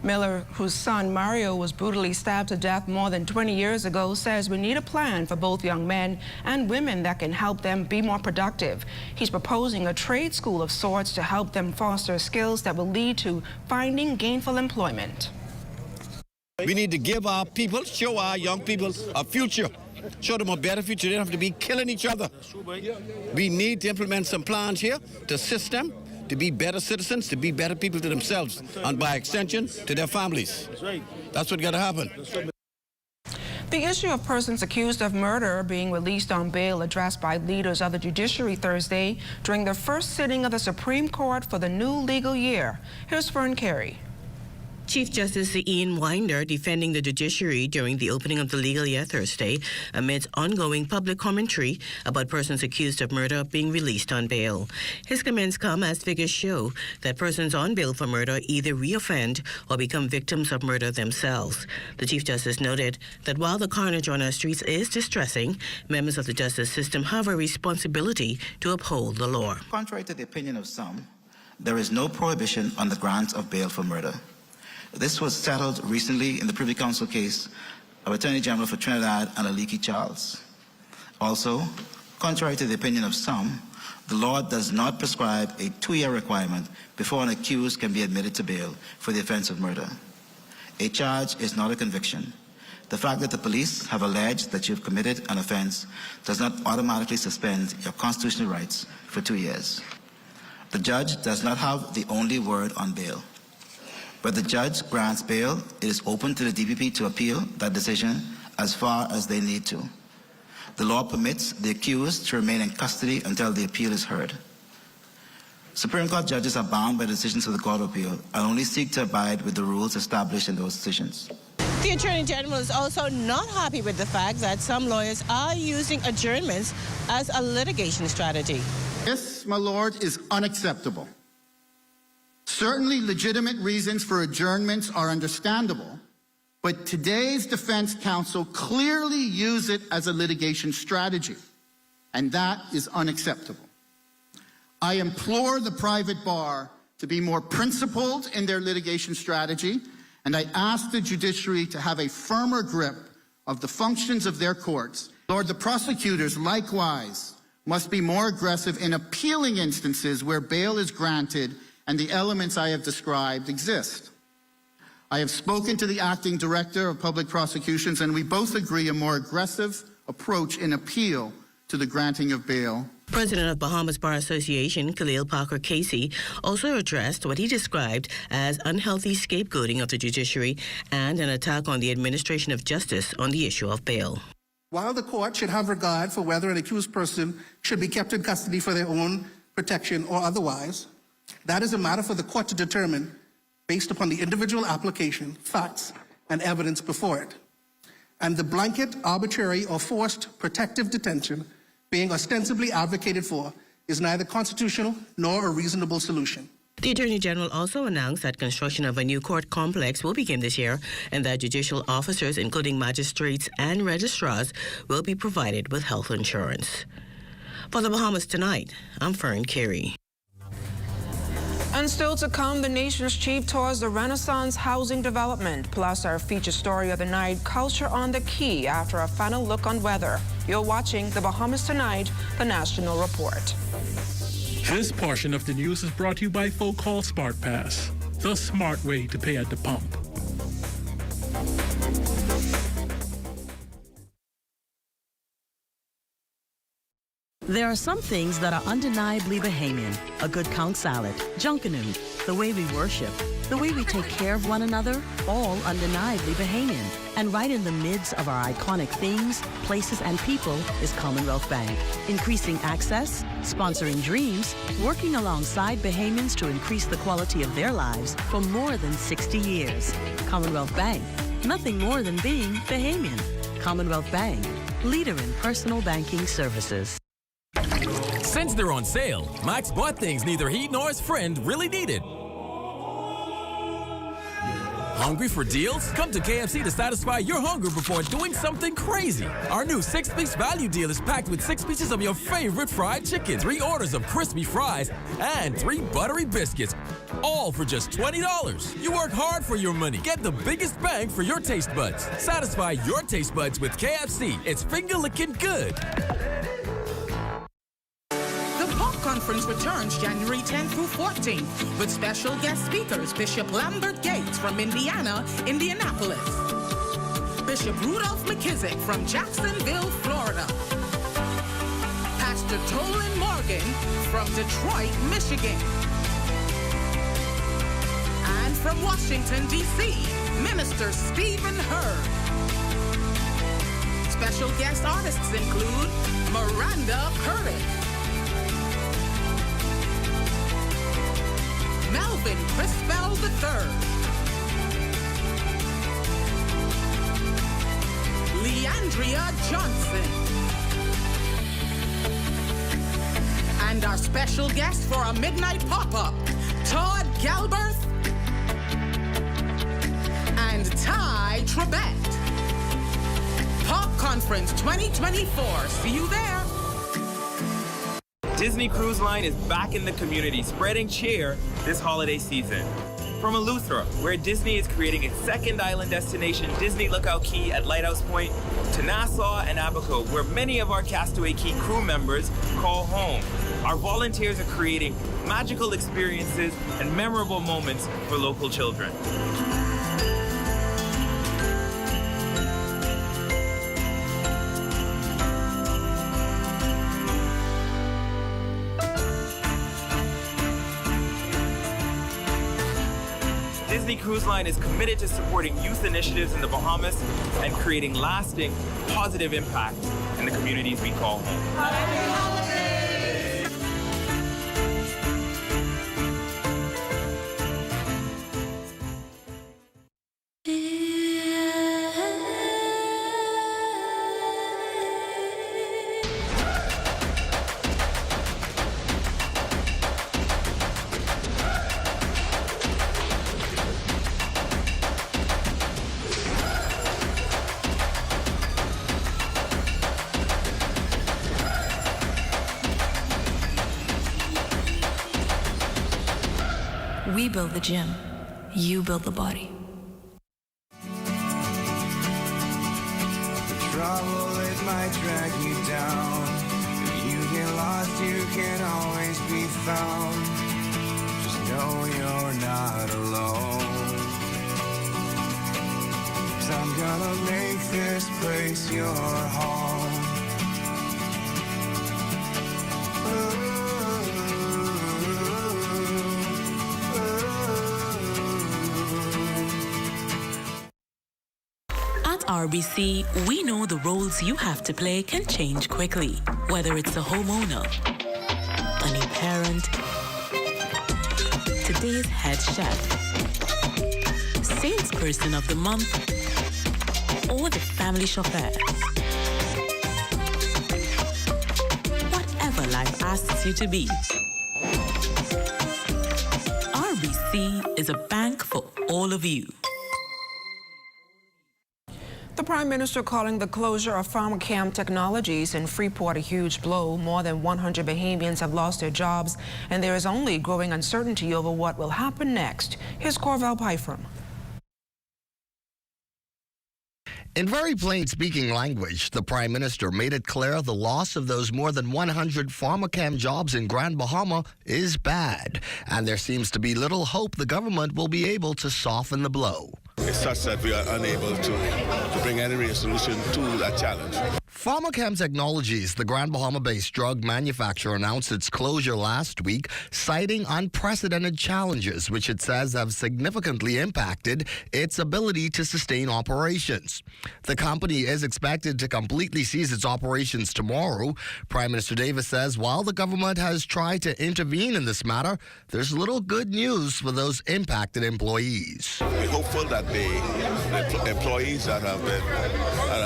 Miller, whose son Mario was brutally stabbed to death more than 20 years ago, says we need a plan for both young men and women that can help them be more productive. He's proposing a trade school of sorts to help them foster skills that will lead to finding gainful employment. We need to give our people, show our young people a future. Show them a better future. They don't have to be killing each other. We need to implement some plans here to assist them to be better citizens, to be better people to themselves, and by extension, to their families. That's what's got to happen. The issue of persons accused of murder being released on bail addressed by leaders of the judiciary Thursday during the first sitting of the Supreme Court for the new legal year. Here's Fern Carey. Chief Justice Ian Winder defending the judiciary during the opening of the legal year Thursday amidst ongoing public commentary about persons accused of murder being released on bail. His comments come as figures show that persons on bail for murder either reoffend or become victims of murder themselves. The Chief Justice noted that while the carnage on our streets is distressing, members of the justice system have a responsibility to uphold the law. Contrary to the opinion of some, there is no prohibition on the grant of bail for murder. This was settled recently in the Privy Council case of Attorney General for Trinidad and Aliki Charles. Also, contrary to the opinion of some, the law does not prescribe a 2-year requirement before an accused can be admitted to bail for the offense of murder. A charge is not a conviction. The fact that the police have alleged that you've committed an offense does not automatically suspend your constitutional rights for 2 years. The judge does not have the only word on bail. When the judge grants bail, it is open to the DPP to appeal that decision as far as they need to. The law permits the accused to remain in custody until the appeal is heard. Supreme Court judges are bound by decisions of the Court of Appeal and only seek to abide with the rules established in those decisions. The Attorney General is also not happy with the fact that some lawyers are using adjournments as a litigation strategy. This, my lord, is unacceptable. Certainly legitimate reasons for adjournments are understandable, but today's defense counsel clearly use it as a litigation strategy, and that is unacceptable. I implore the private bar to be more principled in their litigation strategy, and I ask the judiciary to have a firmer grip of the functions of their courts. Lord, the prosecutors likewise must be more aggressive in appealing instances where bail is granted and the elements I have described exist. I have spoken to the acting director of public prosecutions, and we both agree a more aggressive approach in appeal to the granting of bail. President of Bahamas Bar Association, Khalil Parker Casey, also addressed what he described as unhealthy scapegoating of the judiciary and an attack on the administration of justice on the issue of bail. While the court should have regard for whether an accused person should be kept in custody for their own protection or otherwise, that is a matter for the court to determine based upon the individual application, facts, and evidence before it. And the blanket, arbitrary, or forced protective detention being ostensibly advocated for is neither constitutional nor a reasonable solution. The Attorney General also announced that construction of a new court complex will begin this year and that judicial officers, including magistrates and registrars, will be provided with health insurance. For the Bahamas Tonight, I'm Fern Carey. And still to come, the nation's chief tours the Renaissance housing development, plus our feature story of the night, culture on the Key, after a final look on weather. You're watching the Bahamas Tonight, the National Report. This portion of the news is brought to you by Folk Call Smart Pass, the smart way to pay at the pump. There are some things that are undeniably Bahamian. A good count salad, junkanoo, the way we worship, the way we take care of one another, all undeniably Bahamian. And right in the midst of our iconic things, places, and people is Commonwealth Bank. Increasing access, sponsoring dreams, working alongside Bahamians to increase the quality of their lives for more than 60 years. Commonwealth Bank, nothing more than being Bahamian. Commonwealth Bank, leader in personal banking services. Since they're on sale, Max bought things neither he nor his friend really needed. Hungry for deals? Come to KFC to satisfy your hunger before doing something crazy. Our new 6-piece value deal is packed with 6 pieces of your favorite fried chicken, 3 orders of crispy fries, and 3 buttery biscuits, all for just $20. You work hard for your money. Get the biggest bang for your taste buds. Satisfy your taste buds with KFC. It's finger-licking good. Conference returns January 10th through 14th with special guest speakers Bishop Lambert Gates from Indiana, Indianapolis, Bishop Rudolph McKissick from Jacksonville, Florida, Pastor Tolan Morgan from Detroit, Michigan, and from Washington, D.C., Minister Stephen Hurd. Special guest artists include Miranda Curtis, Melvin Crispell III, Leandria Johnson, and our special guest for a midnight pop-up, Todd Galberth and Ty Trebet. Pop Conference 2024. See you there. Disney Cruise Line is back in the community, spreading cheer this holiday season. From Eleuthera, where Disney is creating its second island destination, Disney Lookout Key at Lighthouse Point, to Nassau and Abaco, where many of our Castaway Key crew members call home. Our volunteers are creating magical experiences and memorable moments for local children. Disney Cruise Line is committed to supporting youth initiatives in the Bahamas and creating lasting, positive impact in the communities we call home. We build the gym, you build the body. Trouble, it might drag you down. If you get lost, you can always be found. Just know you're not alone. 'Cause I'm gonna make this place your home. RBC, we know the roles you have to play can change quickly. Whether it's a homeowner, a new parent, today's head chef, salesperson of the month, or the family chauffeur. Whatever life asks you to be, RBC is a bank for all of you. The Prime Minister calling the closure of PharmaCam Technologies in Freeport a huge blow. More than 100 Bahamians have lost their jobs, and there is only growing uncertainty over what will happen next. Here's Corvell Pyfrom. In very plain-speaking language, the Prime Minister made it clear the loss of those more than 100 PharmaCam jobs in Grand Bahama is bad, and there seems to be little hope the government will be able to soften the blow. It's such that we are unable to bring any real solution to that challenge. PharmaCam Technologies, the Grand Bahama-based drug manufacturer, announced its closure last week, citing unprecedented challenges, which it says have significantly impacted its ability to sustain operations. The company is expected to completely cease its operations tomorrow. Prime Minister Davis says while the government has tried to intervene in this matter, there's little good news for those impacted employees. We're hopeful that the employees that have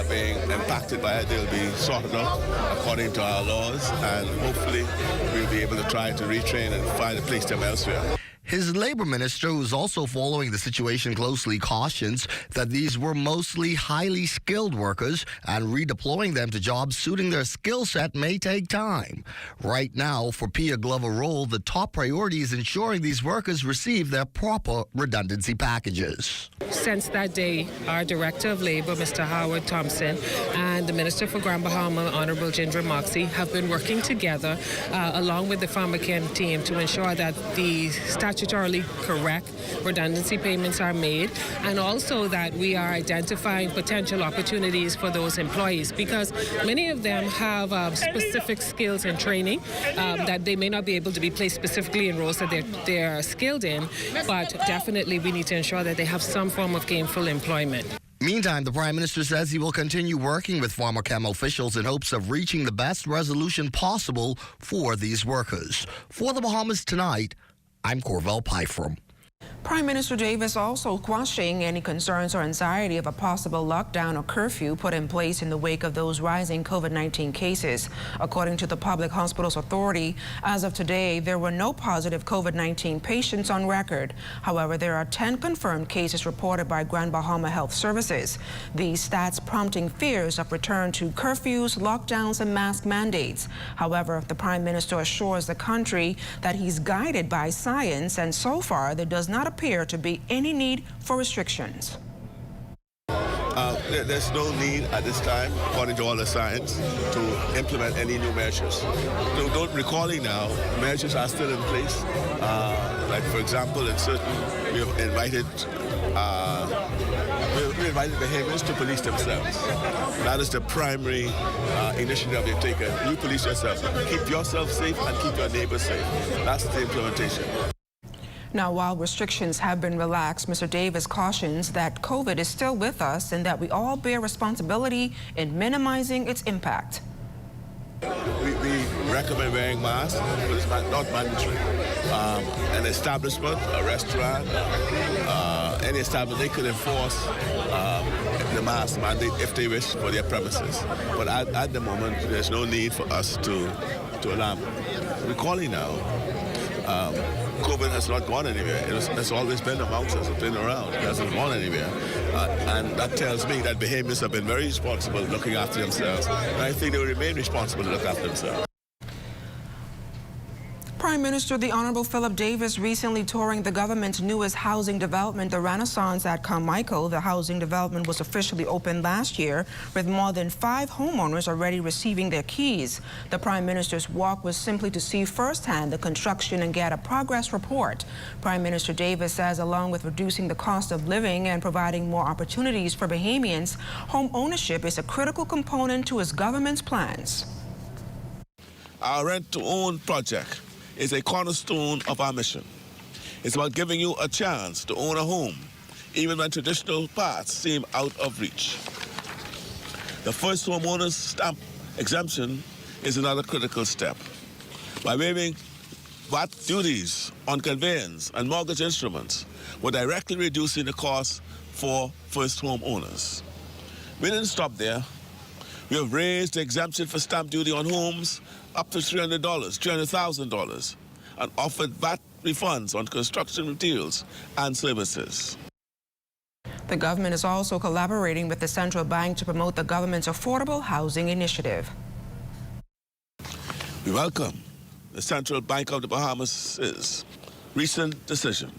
been impacted by it, they'll be sorted out according to our laws, and hopefully we'll be able to try to retrain and find a place them elsewhere. His labor minister, who's also following the situation closely, cautions that these were mostly highly skilled workers and redeploying them to jobs suiting their skill set may take time. Right now, for Pia Glover Roll, the top priority is ensuring these workers receive their proper redundancy packages. Since that day, our Director of Labor, Mr. Howard Thompson, and the Minister for Grand Bahama, Honorable Ginger Moxie, have been working together along with the PharmaCam team to ensure that the statutorily correct redundancy payments are made, and also that we are identifying potential opportunities for those employees, because many of them have specific skills and training that they may not be able to be placed specifically in roles that they're skilled in, but definitely we need to ensure that they have some form of gainful employment. Meantime, the Prime Minister says he will continue working with PharmaCam officials in hopes of reaching the best resolution possible for these workers. For the Bahamas Tonight, I'm Corvell Pyfrom. Prime Minister Davis also quashing any concerns or anxiety of a possible lockdown or curfew put in place in the wake of those rising COVID-19 cases. According to the Public Hospitals Authority, as of today, there were no positive COVID-19 patients on record. However, there are 10 confirmed cases reported by Grand Bahama Health Services. These stats prompting fears of return to curfews, lockdowns, and mask mandates. However, the Prime Minister assures the country that he's guided by science, and so far there does not appear to be any need for restrictions. There's no need at this time, according to all the science, to implement any new measures. So don't recalling now, measures are still in place. Like for example, in certain, we have invited Bahamians to police themselves. That is the primary initiative they've taken. You police yourself. Keep yourself safe and keep your neighbors safe. That's the implementation. Now, while restrictions have been relaxed, Mr. Davis cautions that COVID is still with us and that we all bear responsibility in minimizing its impact. We recommend wearing masks, but it's not mandatory. An establishment, a restaurant, any establishment, they could enforce the mask mandate if they wish for their premises. But at the moment, there's no need for us to alarm. We're calling now. COVID has not gone anywhere. It's always been amongst us. It's been around. It hasn't gone anywhere. And that tells me that Bahamians have been very responsible looking after themselves. And I think they will remain responsible to look after themselves. Prime Minister the Honorable Philip Davis recently touring the government's newest housing development, the Renaissance at Carmichael. The housing development was officially opened last year, with more than 5 homeowners already receiving their keys. The Prime Minister's walk was simply to see firsthand the construction and get a progress report. Prime Minister Davis says along with reducing the cost of living and providing more opportunities for Bahamians, home ownership is a critical component to his government's plans. Our rent-to-own project is a cornerstone of our mission. It's about giving you a chance to own a home, even when traditional paths seem out of reach. The first homeowner's stamp exemption is another critical step. By waiving VAT duties on conveyance and mortgage instruments, we're directly reducing the cost for first homeowners. We didn't stop there. We have raised the exemption for stamp duty on homes up to $300, $300,000, and offered VAT refunds on construction materials and services. The government is also collaborating with the central bank to promote the government's affordable housing initiative. We welcome the Central Bank of the Bahamas' recent decision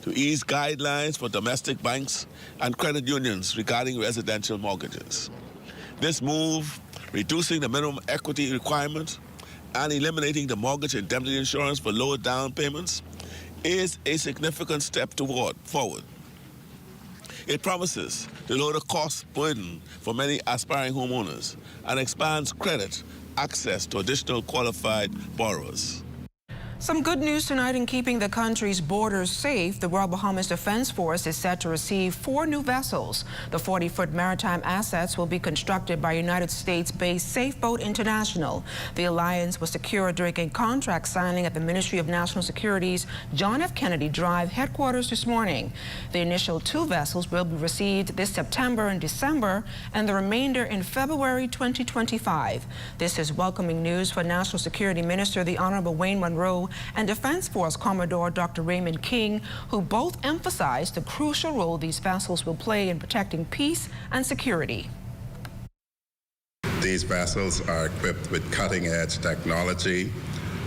to ease guidelines for domestic banks and credit unions regarding residential mortgages. This move, reducing the minimum equity requirement and eliminating the mortgage indemnity insurance for lower down payments, is a significant step forward. It promises to lower the cost burden for many aspiring homeowners and expands credit access to additional qualified borrowers. Some good news tonight in keeping the country's borders safe. The Royal Bahamas Defense Force is set to receive 4 new vessels. The 40-foot maritime assets will be constructed by United States-based Safeboat International. The alliance was secured during a contract signing at the Ministry of National Security's John F. Kennedy Drive headquarters this morning. The initial 2 vessels will be received this September and December, and the remainder in February 2025. This is welcoming news for National Security Minister the Honorable Wayne Monroe and Defense Force Commodore Dr. Raymond King, who both emphasized the crucial role these vessels will play in protecting peace and security. These vessels are equipped with cutting-edge technology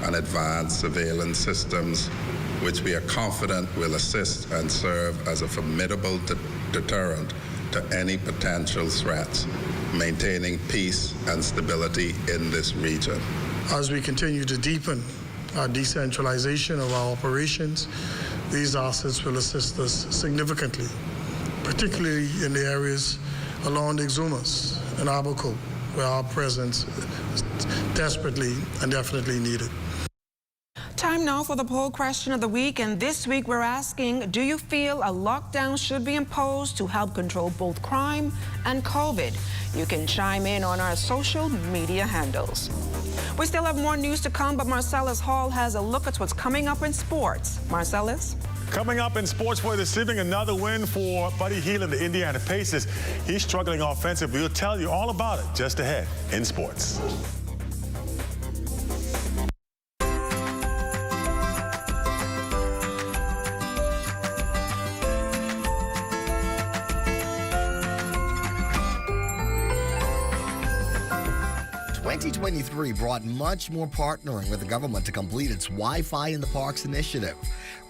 and advanced surveillance systems, which we are confident will assist and serve as a formidable deterrent to any potential threats, maintaining peace and stability in this region. As we continue to deepen our decentralization of our operations, these assets will assist us significantly, particularly in the areas along the Exumas and Abaco, where our presence is desperately and definitely needed. Time now for the poll question of the week, and this week we're asking, do you feel a lockdown should be imposed to help control both crime and COVID? You can chime in on our social media handles. We still have more news to come, but Marcellus Hall has a look at what's coming up in sports. Marcellus? Coming up in sports for this evening, another win for Buddy Hield and the Indiana Pacers. He's struggling offensively. We'll tell you all about it just ahead in sports. '23 brought much more partnering with the government to complete its Wi-Fi in the Parks initiative.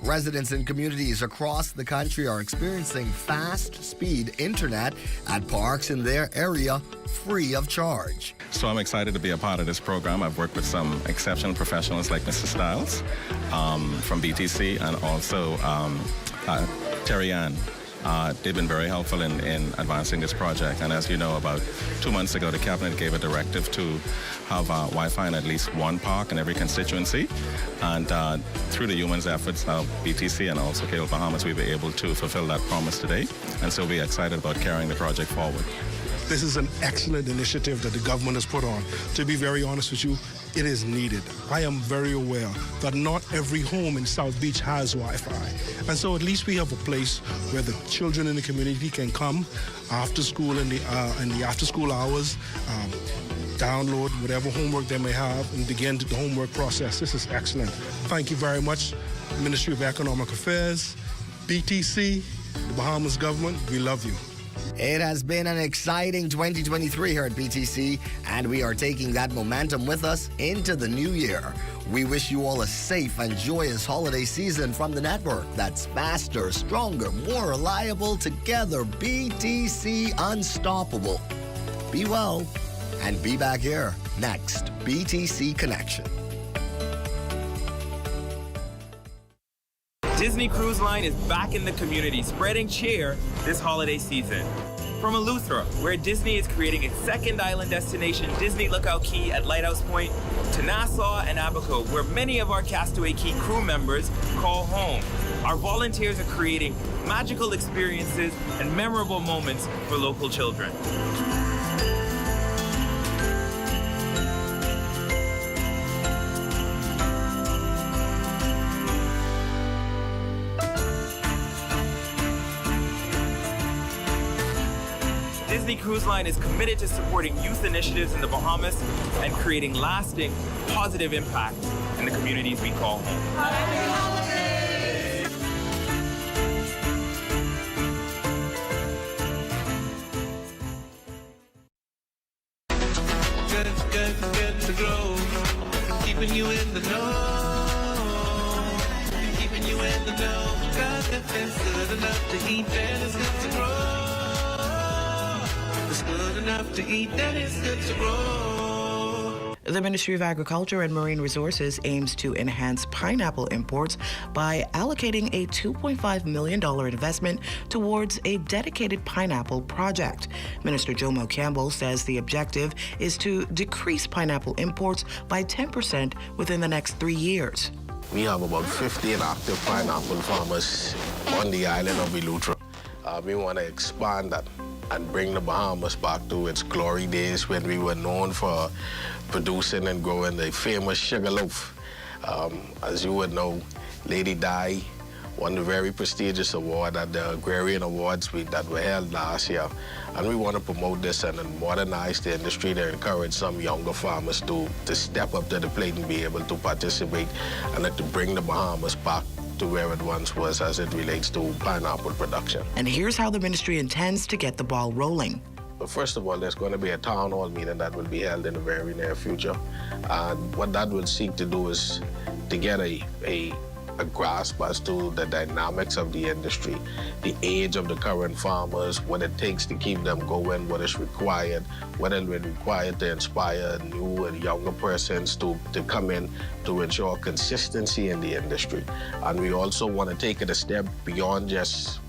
Residents and communities across the country are experiencing fast-speed internet at parks in their area free of charge. So I'm excited to be a part of this program. I've worked with some exceptional professionals like Mr. Stiles from BTC and also Terry Ann They've been very helpful in advancing this project. And as you know, about 2 months ago, the Cabinet gave a directive to have Wi-Fi in at least one park in every constituency. And through the humans' efforts now, BTC and also Cable Bahamas, we were able to fulfill that promise today. And so we're excited about carrying the project forward. This is an excellent initiative that the government has put on. To be very honest with you, it is needed. I am very aware that not every home in South Beach has Wi-Fi. And so at least we have a place where the children in the community can come after school in the after school hours, download whatever homework they may have and begin the homework process. This is excellent. Thank you very much, Ministry of Economic Affairs, BTC, the Bahamas government. We love you. It has been an exciting 2023 here at BTC, and we are taking that momentum with us into the new year. We wish you all a safe and joyous holiday season from the network that's faster, stronger, more reliable, together. BTC Unstoppable. Be well and be back here next. BTC Connection. Disney Cruise Line is back in the community, spreading cheer this holiday season. From Eleuthera, where Disney is creating its second island destination, Disney Lookout Key at Lighthouse Point, to Nassau and Abaco, where many of our Castaway Key crew members call home. Our volunteers are creating magical experiences and memorable moments for local children. Disney Cruise Line is committed to supporting youth initiatives in the Bahamas and creating lasting, positive impact in the communities we call home. Happy holidays! Good to go. Keeping you in the know. Keeping you in the know. God, it's good enough to eat and it's good to grow. It's good enough to eat, then it's good to grow. The Ministry of Agriculture and Marine Resources aims to enhance pineapple imports by allocating a $2.5 million investment towards a dedicated pineapple project. Minister Jomo Campbell says the objective is to decrease pineapple imports by 10% within the next 3 years. We have about 15 active pineapple farmers on the island of Eleuthera. We want to expand that and bring the Bahamas back to its glory days when we were known for producing and growing the famous sugar loaf. As you would know, Lady Di won the very prestigious award at the Agrarian Awards that were held last year. And we want to promote this and modernize the industry to encourage some younger farmers to step up to the plate and be able to participate and to bring the Bahamas back to where it once was as it relates to pineapple production. And here's how the ministry intends to get the ball rolling. But first of all, there's going to be a town hall meeting that will be held in the very near future. And what that will seek to do is to get a grasp as to the dynamics of the industry, the age of the current farmers, what it takes to keep them going, what is required, what it will require to inspire new and younger persons to come in to ensure consistency in the industry. And we also want to take it a step beyond just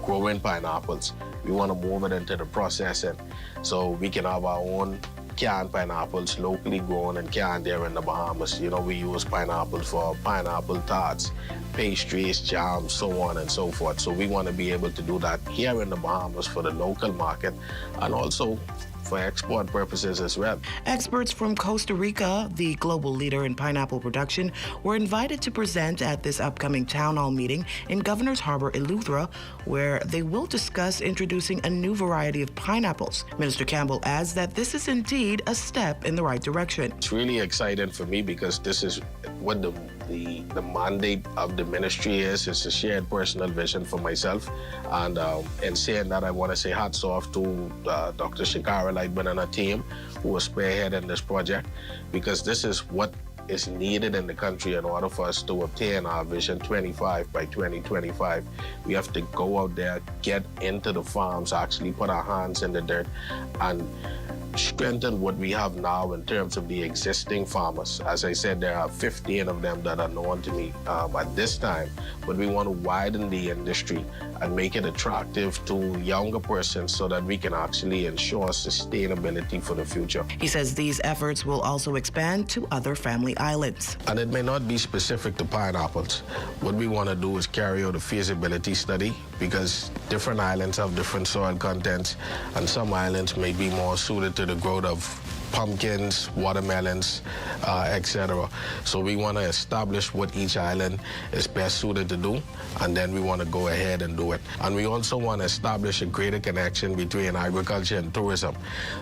growing pineapples. We want to move it into the processing so we can have our own canned pineapples locally grown and canned there in the Bahamas. You know, we use pineapples for pineapple tarts, pastries, jams, so on and so forth. So we want to be able to do that here in the Bahamas for the local market and also for export purposes as well. Experts from Costa Rica, the global leader in pineapple production, were invited to present at this upcoming town hall meeting in Governor's Harbor, Eleuthera, where they will discuss introducing a new variety of pineapples. Minister Campbell adds that this is indeed a step in the right direction. It's really exciting for me because this is what the mandate of the ministry is. It's a shared personal vision for myself. And in saying that, I want to say hats off to Dr. Shakara Lightman and her team who was spearheading this project, because this is what is needed in the country in order for us to obtain our Vision 25 by 2025. We have to go out there, get into the farms, actually put our hands in the dirt and strengthen what we have now in terms of the existing farmers. As I said, there are 15 of them that are known to me at this time, but we want to widen the industry and make it attractive to younger persons so that we can actually ensure sustainability for the future. He says these efforts will also expand to other family islands. And it may not be specific to pineapples. What we want to do is carry out a feasibility study, because different islands have different soil contents, and some islands may be more suited to the growth of pumpkins, watermelons, etc. So we want to establish what each island is best suited to do, and then we want to go ahead and do it. And we also want to establish a greater connection between agriculture and tourism.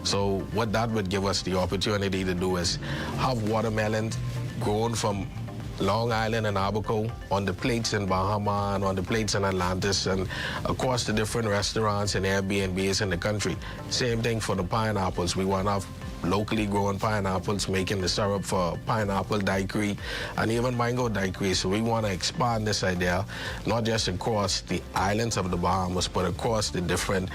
So what that would give us the opportunity to do is have watermelons grown from Long Island and Abaco on the plates in Bahama and on the plates in Atlantis and across the different restaurants and Airbnbs in the country. Same thing for the pineapples. We want to have locally grown pineapples, making the syrup for pineapple daiquiri and even mango daiquiri. So we want to expand this idea, not just across the islands of the Bahamas, but across the different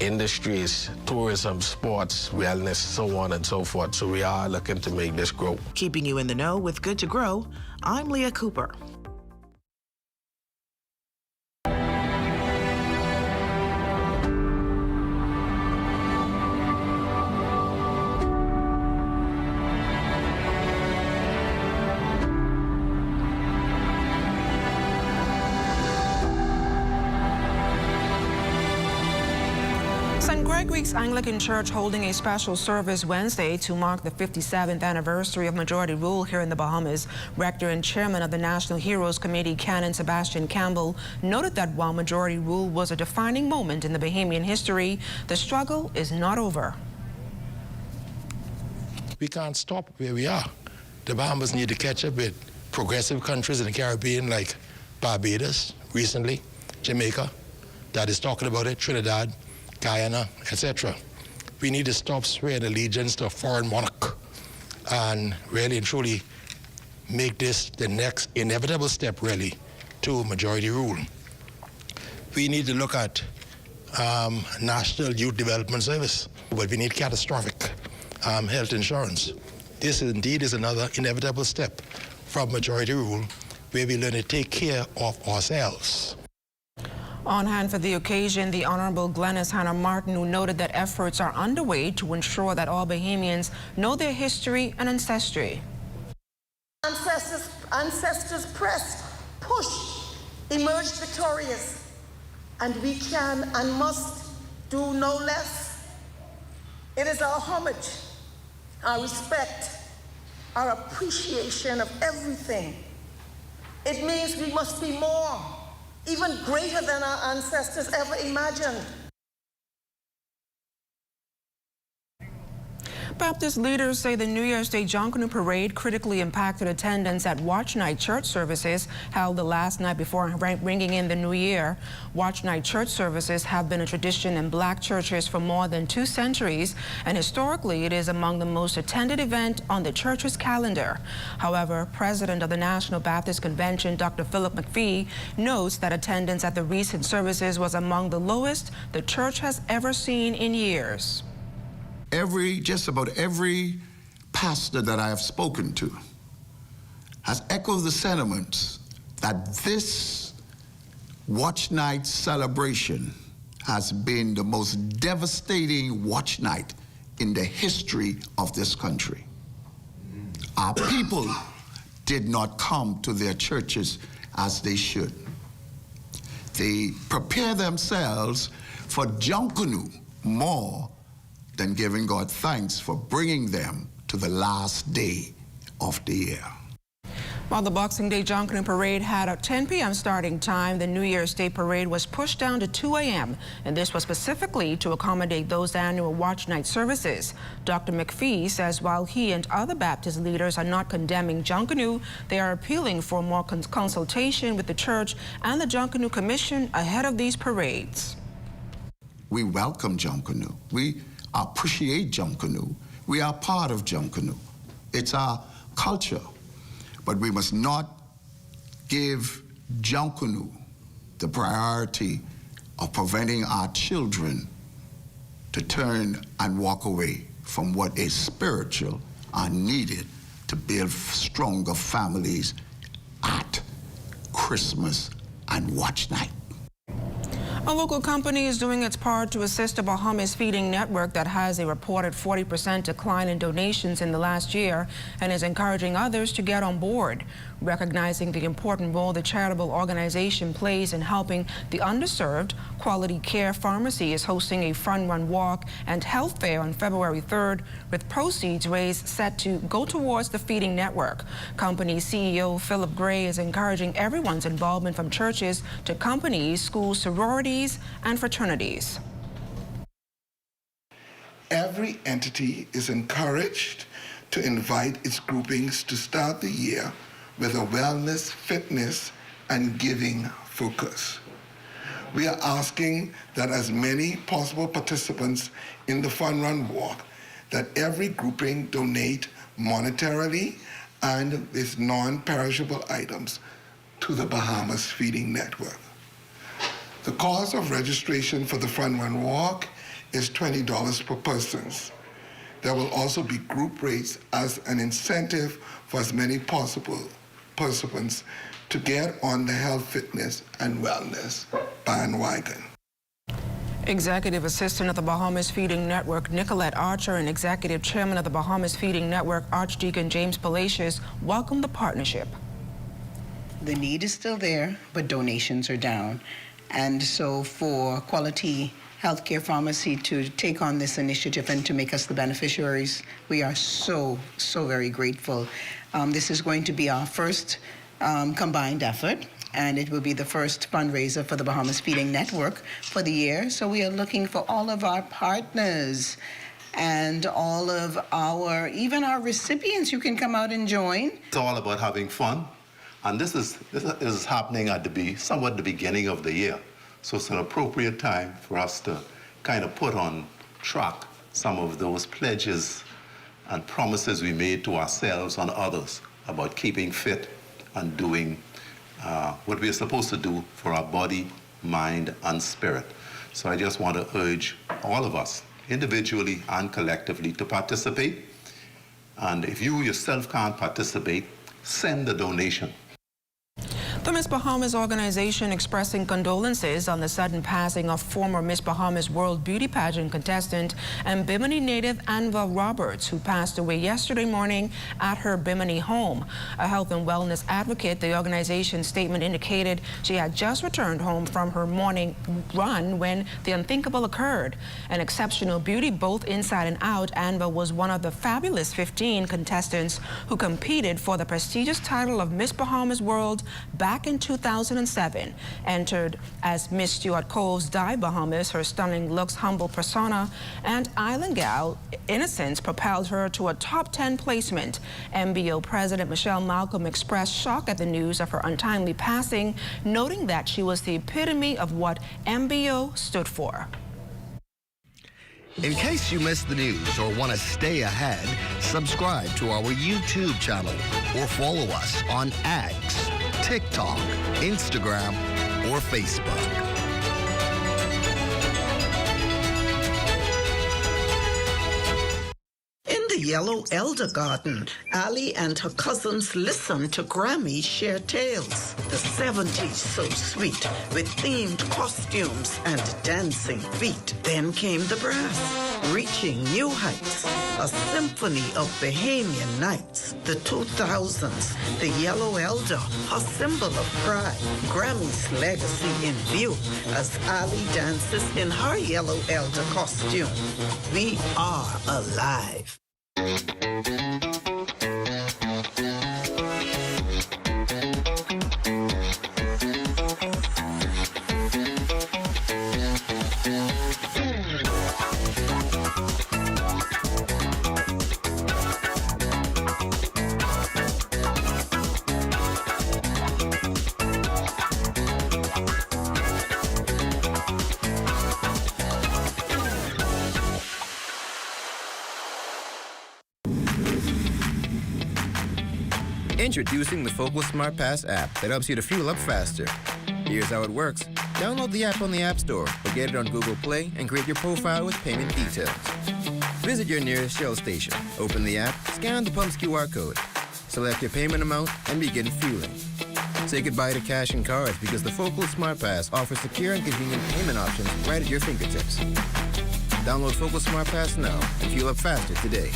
industries, tourism, sports, wellness, so on and so forth. So we are looking to make this grow. Keeping you in the know with Good to Grow, I'm Leah Cooper. St. Gregory's Anglican Church holding a special service Wednesday to mark the 57th anniversary of majority rule here in the Bahamas. Rector and chairman of the National Heroes Committee, Canon Sebastian Campbell, noted that while majority rule was a defining moment in the Bahamian history, the struggle is not over. We can't stop where we are. The Bahamas need to catch up with progressive countries in the Caribbean like Barbados recently, Jamaica, that is talking about it, Trinidad, Guyana, etc. We need to stop swearing allegiance to a foreign monarch and really and truly make this the next inevitable step, really, to majority rule. We need to look at National Youth Development Service, but we need catastrophic health insurance. This indeed is another inevitable step from majority rule, where we learn to take care of ourselves. On hand for the occasion, the Honorable Glenys Hanna Martin, who noted that efforts are underway to ensure that all Bahamians know their history and ancestry. Ancestors pressed, pushed, emerged victorious, and we can and must do no less. It is our homage, our respect, our appreciation of everything. It means we must be more, even greater than our ancestors ever imagined. Baptist leaders say the New Year's Day Junkanoo Parade critically impacted attendance at Watch Night church services held the last night before ringing in the new year. Watch Night church services have been a tradition in black churches for more than 2 centuries, and historically it is among the most attended event on the church's calendar. However, President of the National Baptist Convention, Dr. Philip McPhee, notes that attendance at the recent services was among the lowest the church has ever seen in years. Just about every pastor that I have spoken to has echoed the sentiments that this Watch Night celebration has been the most devastating watch night in the history of this country. Our people did not come to their churches as they should. They prepare themselves for Junkanoo more than giving God thanks for bringing them to the last day of the year. While the Boxing Day Junkanoo Parade had a 10 p.m. starting time, the New Year's Day Parade was pushed down to 2 a.m., and this was specifically to accommodate those annual Watch Night services. Dr. McPhee says while he and other Baptist leaders are not condemning Junkanoo, they are appealing for more consultation with the church and the Junkanoo Commission ahead of these parades. We welcome Junkanoo. We appreciate Junkanoo. We are part of Junkanoo. It's our culture. But we must not give Junkanoo the priority of preventing our children to turn and walk away from what is spiritual and needed to build stronger families at Christmas and Watch Night. A local company is doing its part to assist the Bahamas Feeding Network that has a reported 40% decline in donations in the last year and is encouraging others to get on board. Recognizing the important role the charitable organization plays in helping the underserved, Quality Care Pharmacy is hosting a fun-run walk and health fair on February 3rd, with proceeds raised set to go towards the Feeding Network. Company CEO Philip Gray is encouraging everyone's involvement, from churches to companies, schools, sororities, and fraternities. Every entity is encouraged to invite its groupings to start the year with a wellness, fitness, and giving focus. We are asking that as many possible participants in the Fun Run Walk, that every grouping donate monetarily and with non-perishable items to the Bahamas Feeding Network. The cost of registration for the Fun Run Walk is $20 per person. There will also be group rates as an incentive for as many possible participants to get on the health, fitness, and wellness bandwagon. Executive Assistant of the Bahamas Feeding Network, Nicolette Archer, and Executive Chairman of the Bahamas Feeding Network, Archdeacon James Palacios, welcome the partnership. The need is still there, but donations are down. And so for Quality Healthcare Pharmacy to take on this initiative and to make us the beneficiaries, we are so very grateful. This is going to be our first combined effort, and it will be the first fundraiser for the Bahamas Feeding Network for the year. So we are looking for all of our partners and all of even our recipients. You can come out and join. It's all about having fun, and this is happening at somewhat the beginning of the year. So it's an appropriate time for us to kind of put on track some of those pledges and promises we made to ourselves and others about keeping fit and doing what we are supposed to do for our body, mind, and spirit. So I just want to urge all of us, individually and collectively, to participate. And if you yourself can't participate, send a donation. The Miss Bahamas organization expressing condolences on the sudden passing of former Miss Bahamas World Beauty Pageant contestant and Bimini native Anva Roberts, who passed away yesterday morning at her Bimini home. A health and wellness advocate, the organization's statement indicated she had just returned home from her morning run when the unthinkable occurred. An exceptional beauty both inside and out, Anva was one of the fabulous 15 contestants who competed for the prestigious title of Miss Bahamas World back in 2007. Entered as Miss Stuart Cole's Dive Bahamas, her stunning looks, humble persona, and island gal innocence propelled her to a top 10 placement. MBO President Michelle Malcolm expressed shock at the news of her untimely passing, noting that she was the epitome of what MBO stood for. In case you missed the news or want to stay ahead, subscribe to our YouTube channel or follow us on X, TikTok, Instagram, or Facebook. In the Yellow Elder Garden, Ali and her cousins listened to Grammy share tales. The 70s so sweet, with themed costumes and dancing feet. Then came the brass, reaching new heights. A symphony of Bahamian nights. The 2000s, the Yellow Elder, a symbol of pride. Grammy's legacy in view as Ali dances in her Yellow Elder costume. We are alive. Introducing the Focal Smart Pass app that helps you to fuel up faster. Here's how it works. Download the app on the App Store or get it on Google Play and create your profile with payment details. Visit your nearest Shell station. Open the app, scan the pump's QR code, select your payment amount, and begin fueling. Say goodbye to cash and cards because the Focal Smart Pass offers secure and convenient payment options right at your fingertips. Download Focal Smart Pass now and fuel up faster today.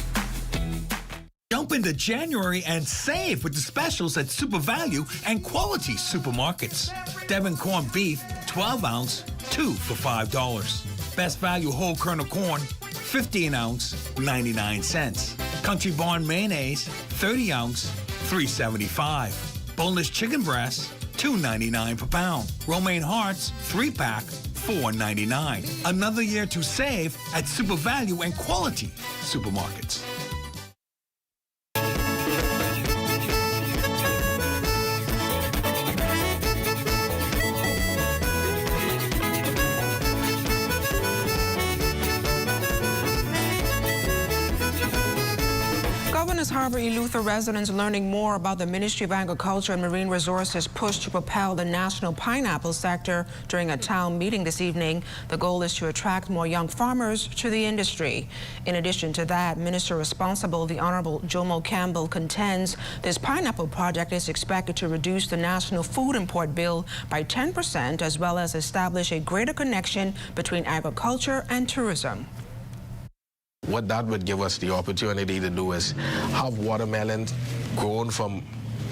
Jump into January and save with the specials at Super Value and Quality Supermarkets. Devon corned beef, 12 ounce, 2 for $5. Best Value whole kernel corn, 15 ounce, 99 cents. Country Barn mayonnaise, 30 ounce, $3.75. Boneless chicken breasts, $2.99 per pound. Romaine hearts, 3-pack, $4.99. Another year to save at Super Value and Quality Supermarkets. Governor's Harbor Eleuthera residents learning more about the Ministry of Agriculture and Marine Resources push to propel the national pineapple sector during a town meeting this evening. The goal is to attract more young farmers to the industry. In addition to that, Minister responsible, the Honorable Jomo Campbell, contends this pineapple project is expected to reduce the national food import bill by 10%, as well as establish a greater connection between agriculture and tourism. What that would give us the opportunity to do is have watermelons grown from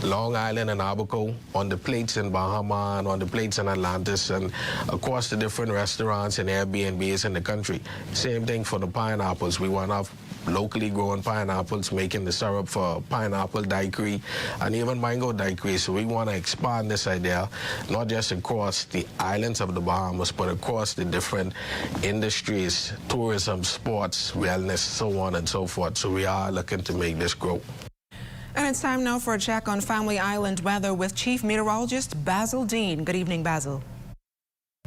Long Island and Abaco on the plates in Bahama and on the plates in Atlantis and across the different restaurants and Airbnbs in the country. Same thing for the pineapples. We want to have locally grown pineapples, making the syrup for pineapple daiquiri and even mango daiquiri. So we want to expand this idea, not just across the islands of the Bahamas, but across the different industries, tourism, sports, wellness, so on and so forth. So we are looking to make this grow. And it's time now for a check on Family Island weather with Chief Meteorologist Basil Dean. Good evening, Basil.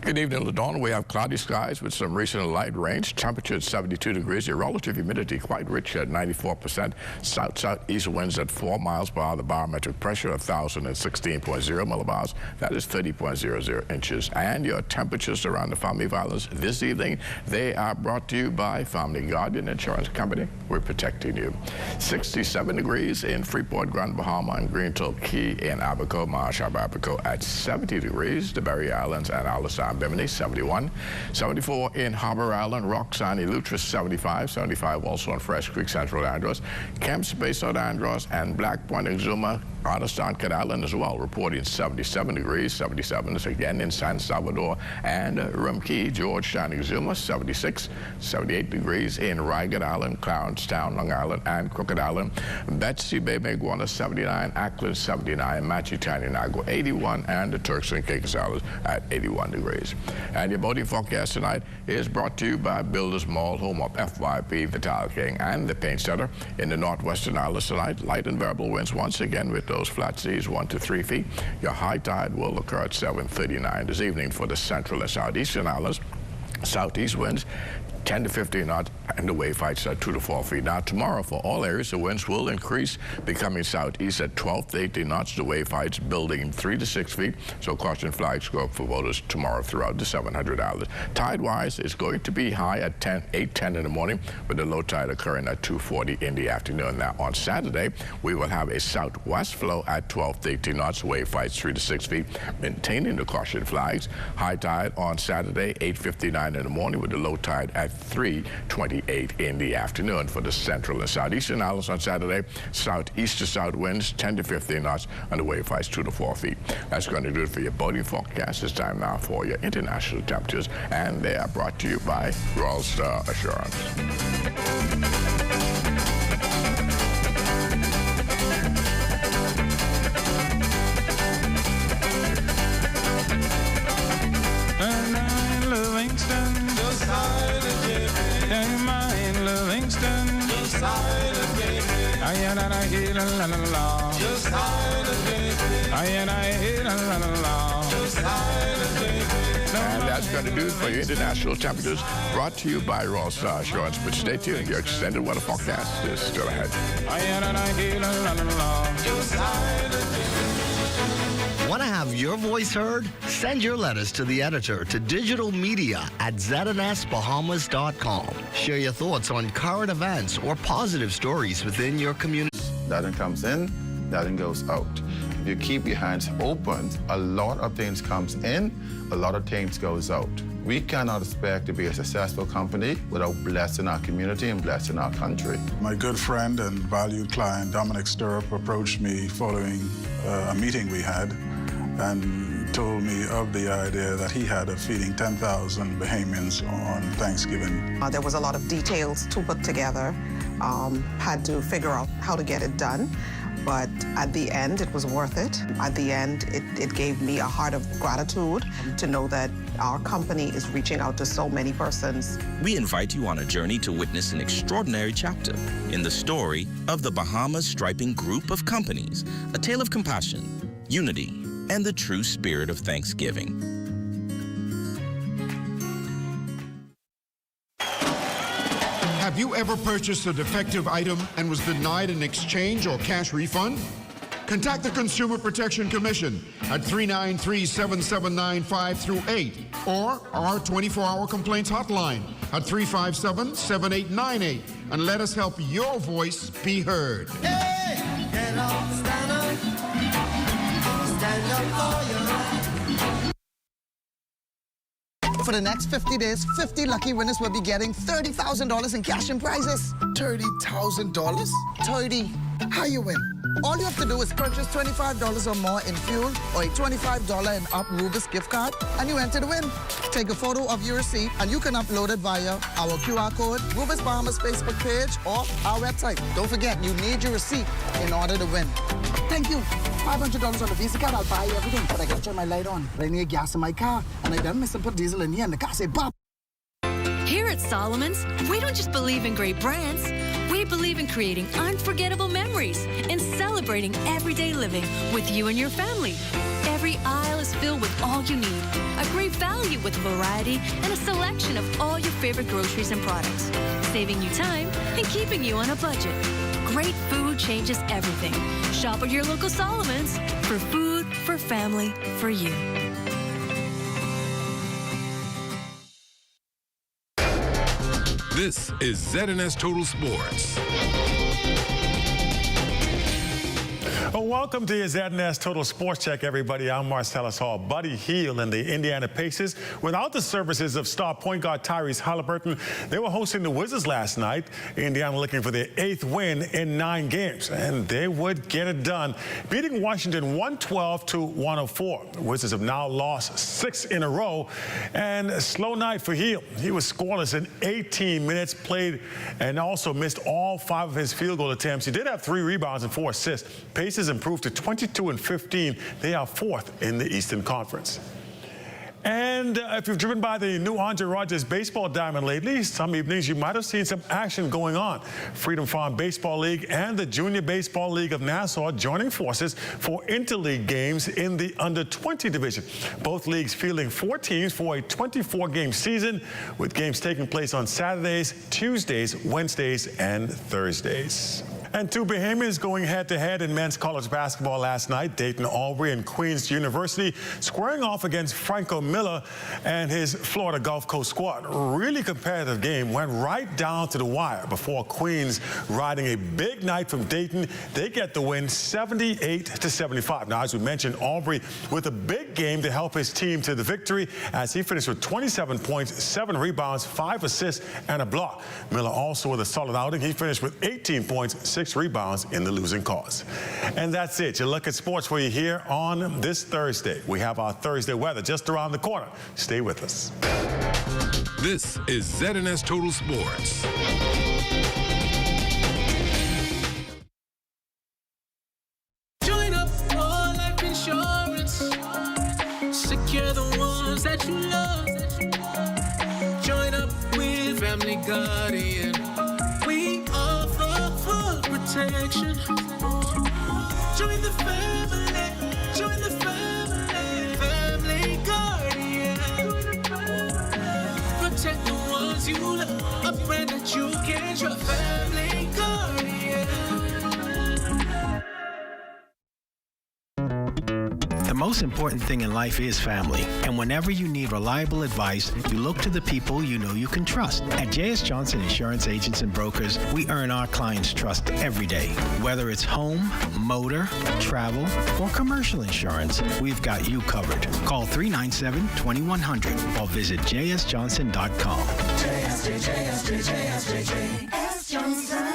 Good evening, LaDawn. We have cloudy skies with some recent light rains. Temperature at 72 degrees. Your relative humidity quite rich at 94%. South-southeast winds at 4 miles per hour. The barometric pressure 1,016.0 millibars. That is 30.00 inches. And your temperatures around the Family Islands this evening, they are brought to you by Family Guardian Insurance Company. We're protecting you. 67 degrees in Freeport, Grand Bahama, and Greentown Key in Abaco, Marsh Harbor, Abaco at 70 degrees. The Berry Islands and Alice Bimini, 71. 74 in Harbor Island, Roxanne, Eleuthera, 75. 75 also in Fresh Creek, Central Andros. Camps Bay, South Andros, and Black Point, Exuma, Artistan, Cat Island as well, reporting 77 degrees. 77 is again in San Salvador and Rumkey, Georgetown, Exuma, 76. 78 degrees in Rygat Island, Clownstown, Long Island, and Crooked Island. Betsy Bay, Maguana, 79. Ackland, 79. Machitani, Nago, 81. And the Turks and Caicos Islands at 81 degrees. And your boating forecast tonight is brought to you by Builders Mall, home of FYP, the Tile King, and the Paint Center. In the northwestern islands tonight, light and variable winds once again with those flat seas 1 to 3 feet. Your high tide will occur at 7:39 this evening for the central and southeastern islands. Southeast winds 10 to 15 knots, and the wave heights are 2 to 4 feet. Now, tomorrow, for all areas, the winds will increase, becoming southeast at 12 to 18 knots. The wave heights building 3 to 6 feet. So caution flags go up for boaters tomorrow throughout the 700 islands. Tide-wise, it's going to be high at 8:10 in the morning, with the low tide occurring at 2:40 in the afternoon. Now, on Saturday, we will have a southwest flow at 12 to 18 knots. Wave heights 3 to 6 feet, maintaining the caution flags. High tide on Saturday, 8:59 in the morning, with the low tide at 3:28 in the afternoon. For the central and southeastern islands on Saturday, southeast to south winds 10 to 15 knots, and the wave heights 2 to 4 feet. That's going to do it for your boating forecast. It's time now for your international temperatures, and they are brought to you by Royal Star Assurance. And that's going to do it for your international temperatures, brought to you by Royal Star Assurance. But stay tuned, your extended weather forecast is still ahead. Want to have your voice heard? Send your letters to the editor to digitalmedia@znsbahamas.com. Share your thoughts on current events or positive stories within your community. That comes in, that goes out. you keep your hands open, a lot of things comes in, a lot of things goes out. We cannot expect to be a successful company without blessing our community and blessing our country. My good friend and valued client, Dominic Stirrup, approached me following a meeting we had and told me of the idea that he had of feeding 10,000 Bahamians on Thanksgiving. There was a lot of details to put together, had to figure out how to get it done. But at the end, it was worth it. At the end, it gave me a heart of gratitude to know that our company is reaching out to so many persons. We invite you on a journey to witness an extraordinary chapter in the story of the Bahamas Striping Group of Companies, a tale of compassion, unity, and the true spirit of Thanksgiving. Have you ever purchased a defective item and was denied an exchange or cash refund? Contact the Consumer Protection Commission at 393-7795-8 or our 24-hour complaints hotline at 357-7898 and let us help your voice be heard. Hey, get up, stand up. Stand up for your right. For the next 50 days, 50 lucky winners will be getting $30,000 in cash and prizes. $30,000? 30. How you win? All you have to do is purchase $25 or more in fuel or a $25 and up Rubis gift card, and you enter to win. Take a photo of your receipt, and you can upload it via our QR code, Rubis Bahamas Facebook page, or our website. Don't forget, you need your receipt in order to win. Thank you. $500 on the Visa card, I'll buy everything, but I got to turn my light on. But I need gas in my car, and I done miss and put diesel in here, and the car say, "Bop." Here at Solomon's, we don't just believe in great brands. We believe in creating unforgettable memories and celebrating everyday living with you and your family. Every aisle is filled with all you need. A great value with variety and a selection of all your favorite groceries and products. Saving you time and keeping you on a budget. Great food changes everything. Shop at your local Solomon's for food, for family, for you. This is ZNS Total Sports. Well, welcome to your ZNS Total Sports Check, everybody. I'm Marcellus Hall. Buddy Hield and the Indiana Pacers, without the services of star point guard Tyrese Halliburton, they were hosting the Wizards last night. Indiana looking for their 8th win in 9 games, and they would get it done, beating Washington 112-104. The Wizards have now lost 6 in a row, and a slow night for Hield. He was scoreless in 18 minutes, played and also missed all 5 of his field goal attempts. He did have 3 rebounds and 4 assists. Pacers improved to 22-15. They are 4th in the Eastern Conference. And if you've driven by the new Andre Rogers baseball diamond lately, some evenings you might have seen some action going on. Freedom Farm Baseball League and the Junior Baseball League of Nassau joining forces for interleague games in the under-20 division. Both leagues fielding 4 teams for a 24-game season, with games taking place on Saturdays, Tuesdays, Wednesdays, and Thursdays. And 2 Bahamians going head-to-head in men's college basketball last night. Dayton Aubrey and Queens University squaring off against Franco Miller and his Florida Gulf Coast squad. Really competitive game, went right down to the wire before Queens, riding a big night from Dayton. They get the win 78-75. Now, as we mentioned, Aubrey with a big game to help his team to the victory as he finished with 27 points, 7 rebounds, 5 assists, and a block. Miller also with a solid outing. He finished with 18 points, 6 rebounds in the losing cause. And that's it. Your look at sports for you here on this Thursday. We have our Thursday weather just around the corner. Stay with us. This is ZNS Total Sports. Join up for life insurance. Secure the ones that you love. Join up with Family Guardian. We offer full protection. Join the family. Join the family. Family Guardian. Protect the ones you love. A brand that you can trust. Family Guardian. most important thing in life is family. And whenever you need reliable advice, you look to the people you know you can trust. At J.S. Johnson Insurance Agents and Brokers, we earn our clients' trust every day. Whether it's home, motor, travel, or commercial insurance, we've got you covered. Call 397-2100 or visit jsjohnson.com. JS Johnson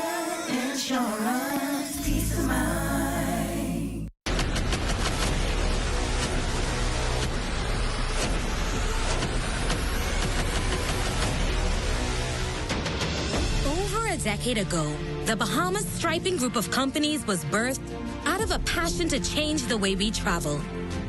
Insurance, peace of mind. Over a decade ago, the Bahamas Striping Group of Companies was birthed out of a passion to change the way we travel.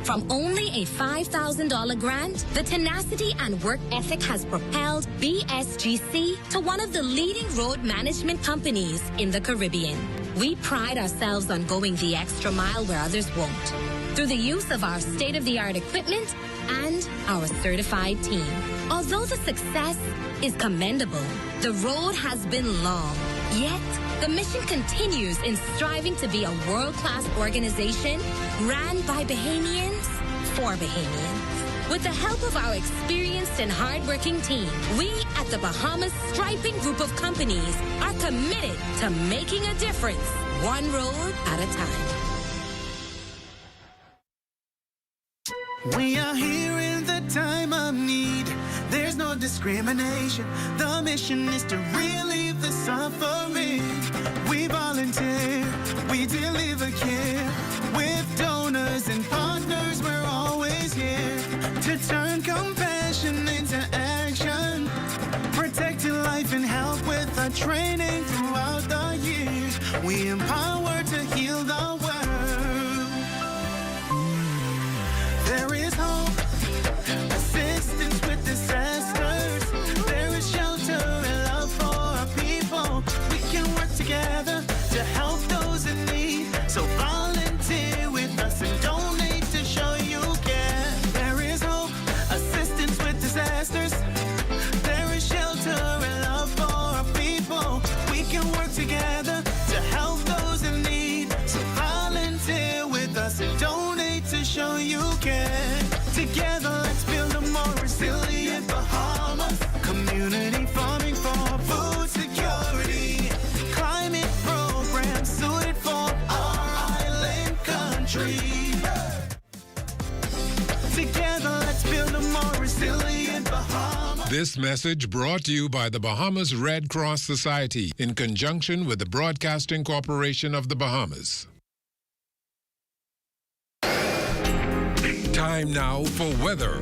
From only a $5,000 grant, the tenacity and work ethic has propelled BSGC to one of the leading road management companies in the Caribbean. We pride ourselves on going the extra mile where others won't, through the use of our state-of-the-art equipment and our certified team. Although the success is commendable, the road has been long, yet the mission continues in striving to be a world-class organization ran by Bahamians for Bahamians. With the help of our experienced and hardworking team, we at the Bahamas Striping Group of Companies are committed to making a difference, one road at a time. We are here in the time of need. There's no discrimination. The mission is to relieve the suffering. We volunteer, we deliver care. With donors and partners, we're always here to turn compassion into action. Protecting life and health with our training throughout the years. We empower to heal the world. There is hope, assistance with disasters. There is shelter and love for our people. We can work together to help those in need. So volunteer with us and donate to show you care. There is hope, assistance with disasters. There is shelter and love for our people. We can work together to help those in need. So volunteer with us and donate to show you care. Together, let's build a more resilient Bahamas. Community farming for food security. Climate programs suited for our island country. Together, let's build a more resilient Bahamas. This message brought to you by the Bahamas Red Cross Society in conjunction with the Broadcasting Corporation of the Bahamas. Time now for weather.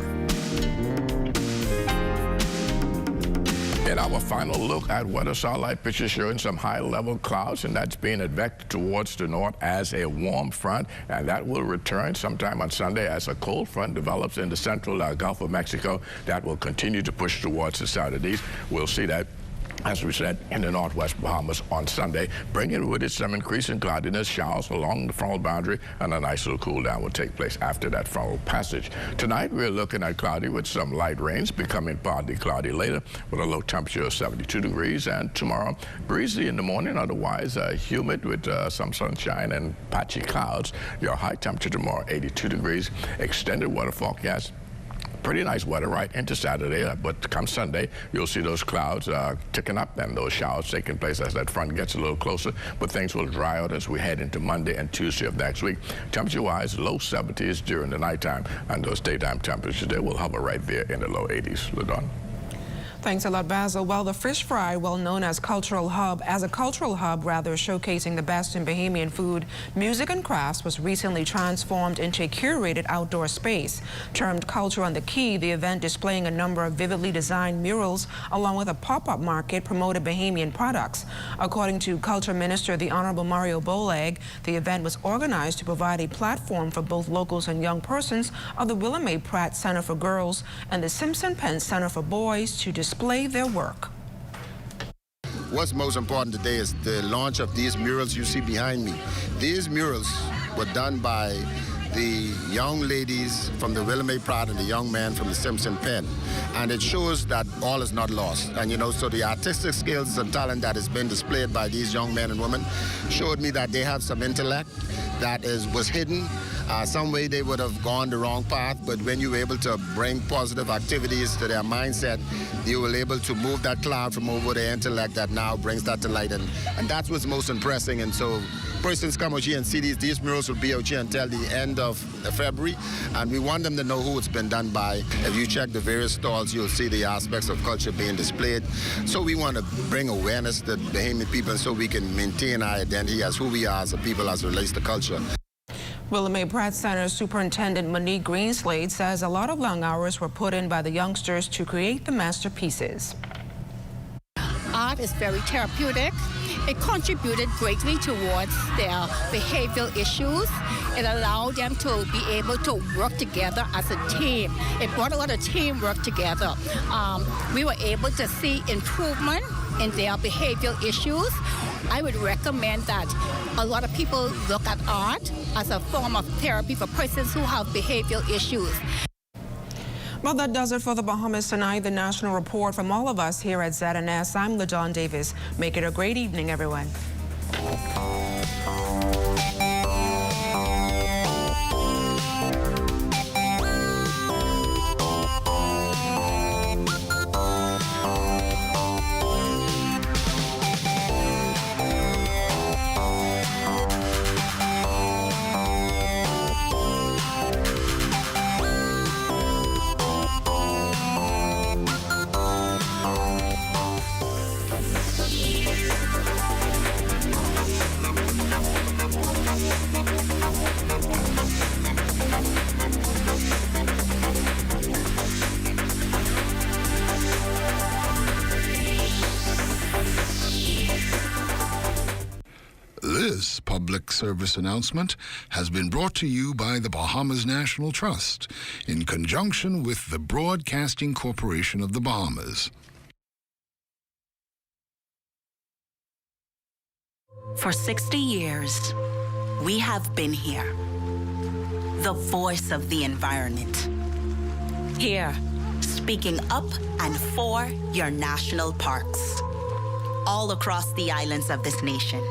In our final look at weather, satellite pictures showing some high-level clouds, and that's being advected towards the north as a warm front, and that will return sometime on Sunday as a cold front develops in the central Gulf of Mexico. That will continue to push towards the southeast. We'll see that, as we said, in the northwest Bahamas on Sunday, bringing with it some increasing cloudiness, showers along the frontal boundary, and a nice little cool down will take place after that frontal passage. Tonight, we're looking at cloudy with some light rains, becoming partly cloudy later with a low temperature of 72 degrees. And tomorrow, breezy in the morning, otherwise humid with some sunshine and patchy clouds. Your high temperature tomorrow, 82 degrees. Extended weather forecast. Pretty nice weather right into Saturday, but come Sunday, you'll see those clouds ticking up and those showers taking place as that front gets a little closer, but things will dry out as we head into Monday and Tuesday of next week. Temperature-wise, low 70s during the nighttime, and those daytime temperatures, they will hover right there in the low 80s. LaDon. Thanks a lot, Basil. Well, the Fish Fry, well known as a cultural hub, showcasing the best in Bahamian food, music, and crafts, was recently transformed into a curated outdoor space. Termed Culture on the Key, the event displaying a number of vividly designed murals along with a pop-up market promoted Bahamian products. According to Culture Minister, the Honorable Mario Bolag, the event was organized to provide a platform for both locals and young persons of the William A. Pratt Center for Girls and the Simpson Pence Center for Boys to display their work. What's most important today is the launch of these murals you see behind me. These murals were done by the young ladies from the William A. Pratt and the young man from the Simpson Pen. And it shows that all is not lost. And so the artistic skills and talent that has been displayed by these young men and women showed me that they have some intellect that was hidden Some way they would have gone the wrong path, but when you're able to bring positive activities to their mindset, you will able to move that cloud from over their intellect that now brings that to light. And that's what's most impressing. And so persons come out here and see these murals will be out here until the end of February, and we want them to know who it's been done by. If you check the various stalls, you'll see the aspects of culture being displayed. So we want to bring awareness to Bahamian people so we can maintain our identity as who we are as a people as it relates to culture. Willamette Pratt Center Superintendent Monique Greenslade says a lot of long hours were put in by the youngsters to create the masterpieces. Art is very therapeutic. It contributed greatly towards their behavioral issues. It allowed them to be able to work together as a team. It brought a lot of teamwork together. We were able to see improvement in their behavioral issues. I would recommend that a lot of people look at art as a form of therapy for persons who have behavioral issues. Well, that does it for the Bahamas tonight. The national report from all of us here at ZNS. I'm LaDawn Davis. Make it a great evening, everyone. This public service announcement has been brought to you by the Bahamas National Trust in conjunction with the Broadcasting Corporation of the Bahamas. For 60 years, we have been here, the voice of the environment. Here, speaking up and for your national parks, all across the islands of this nation.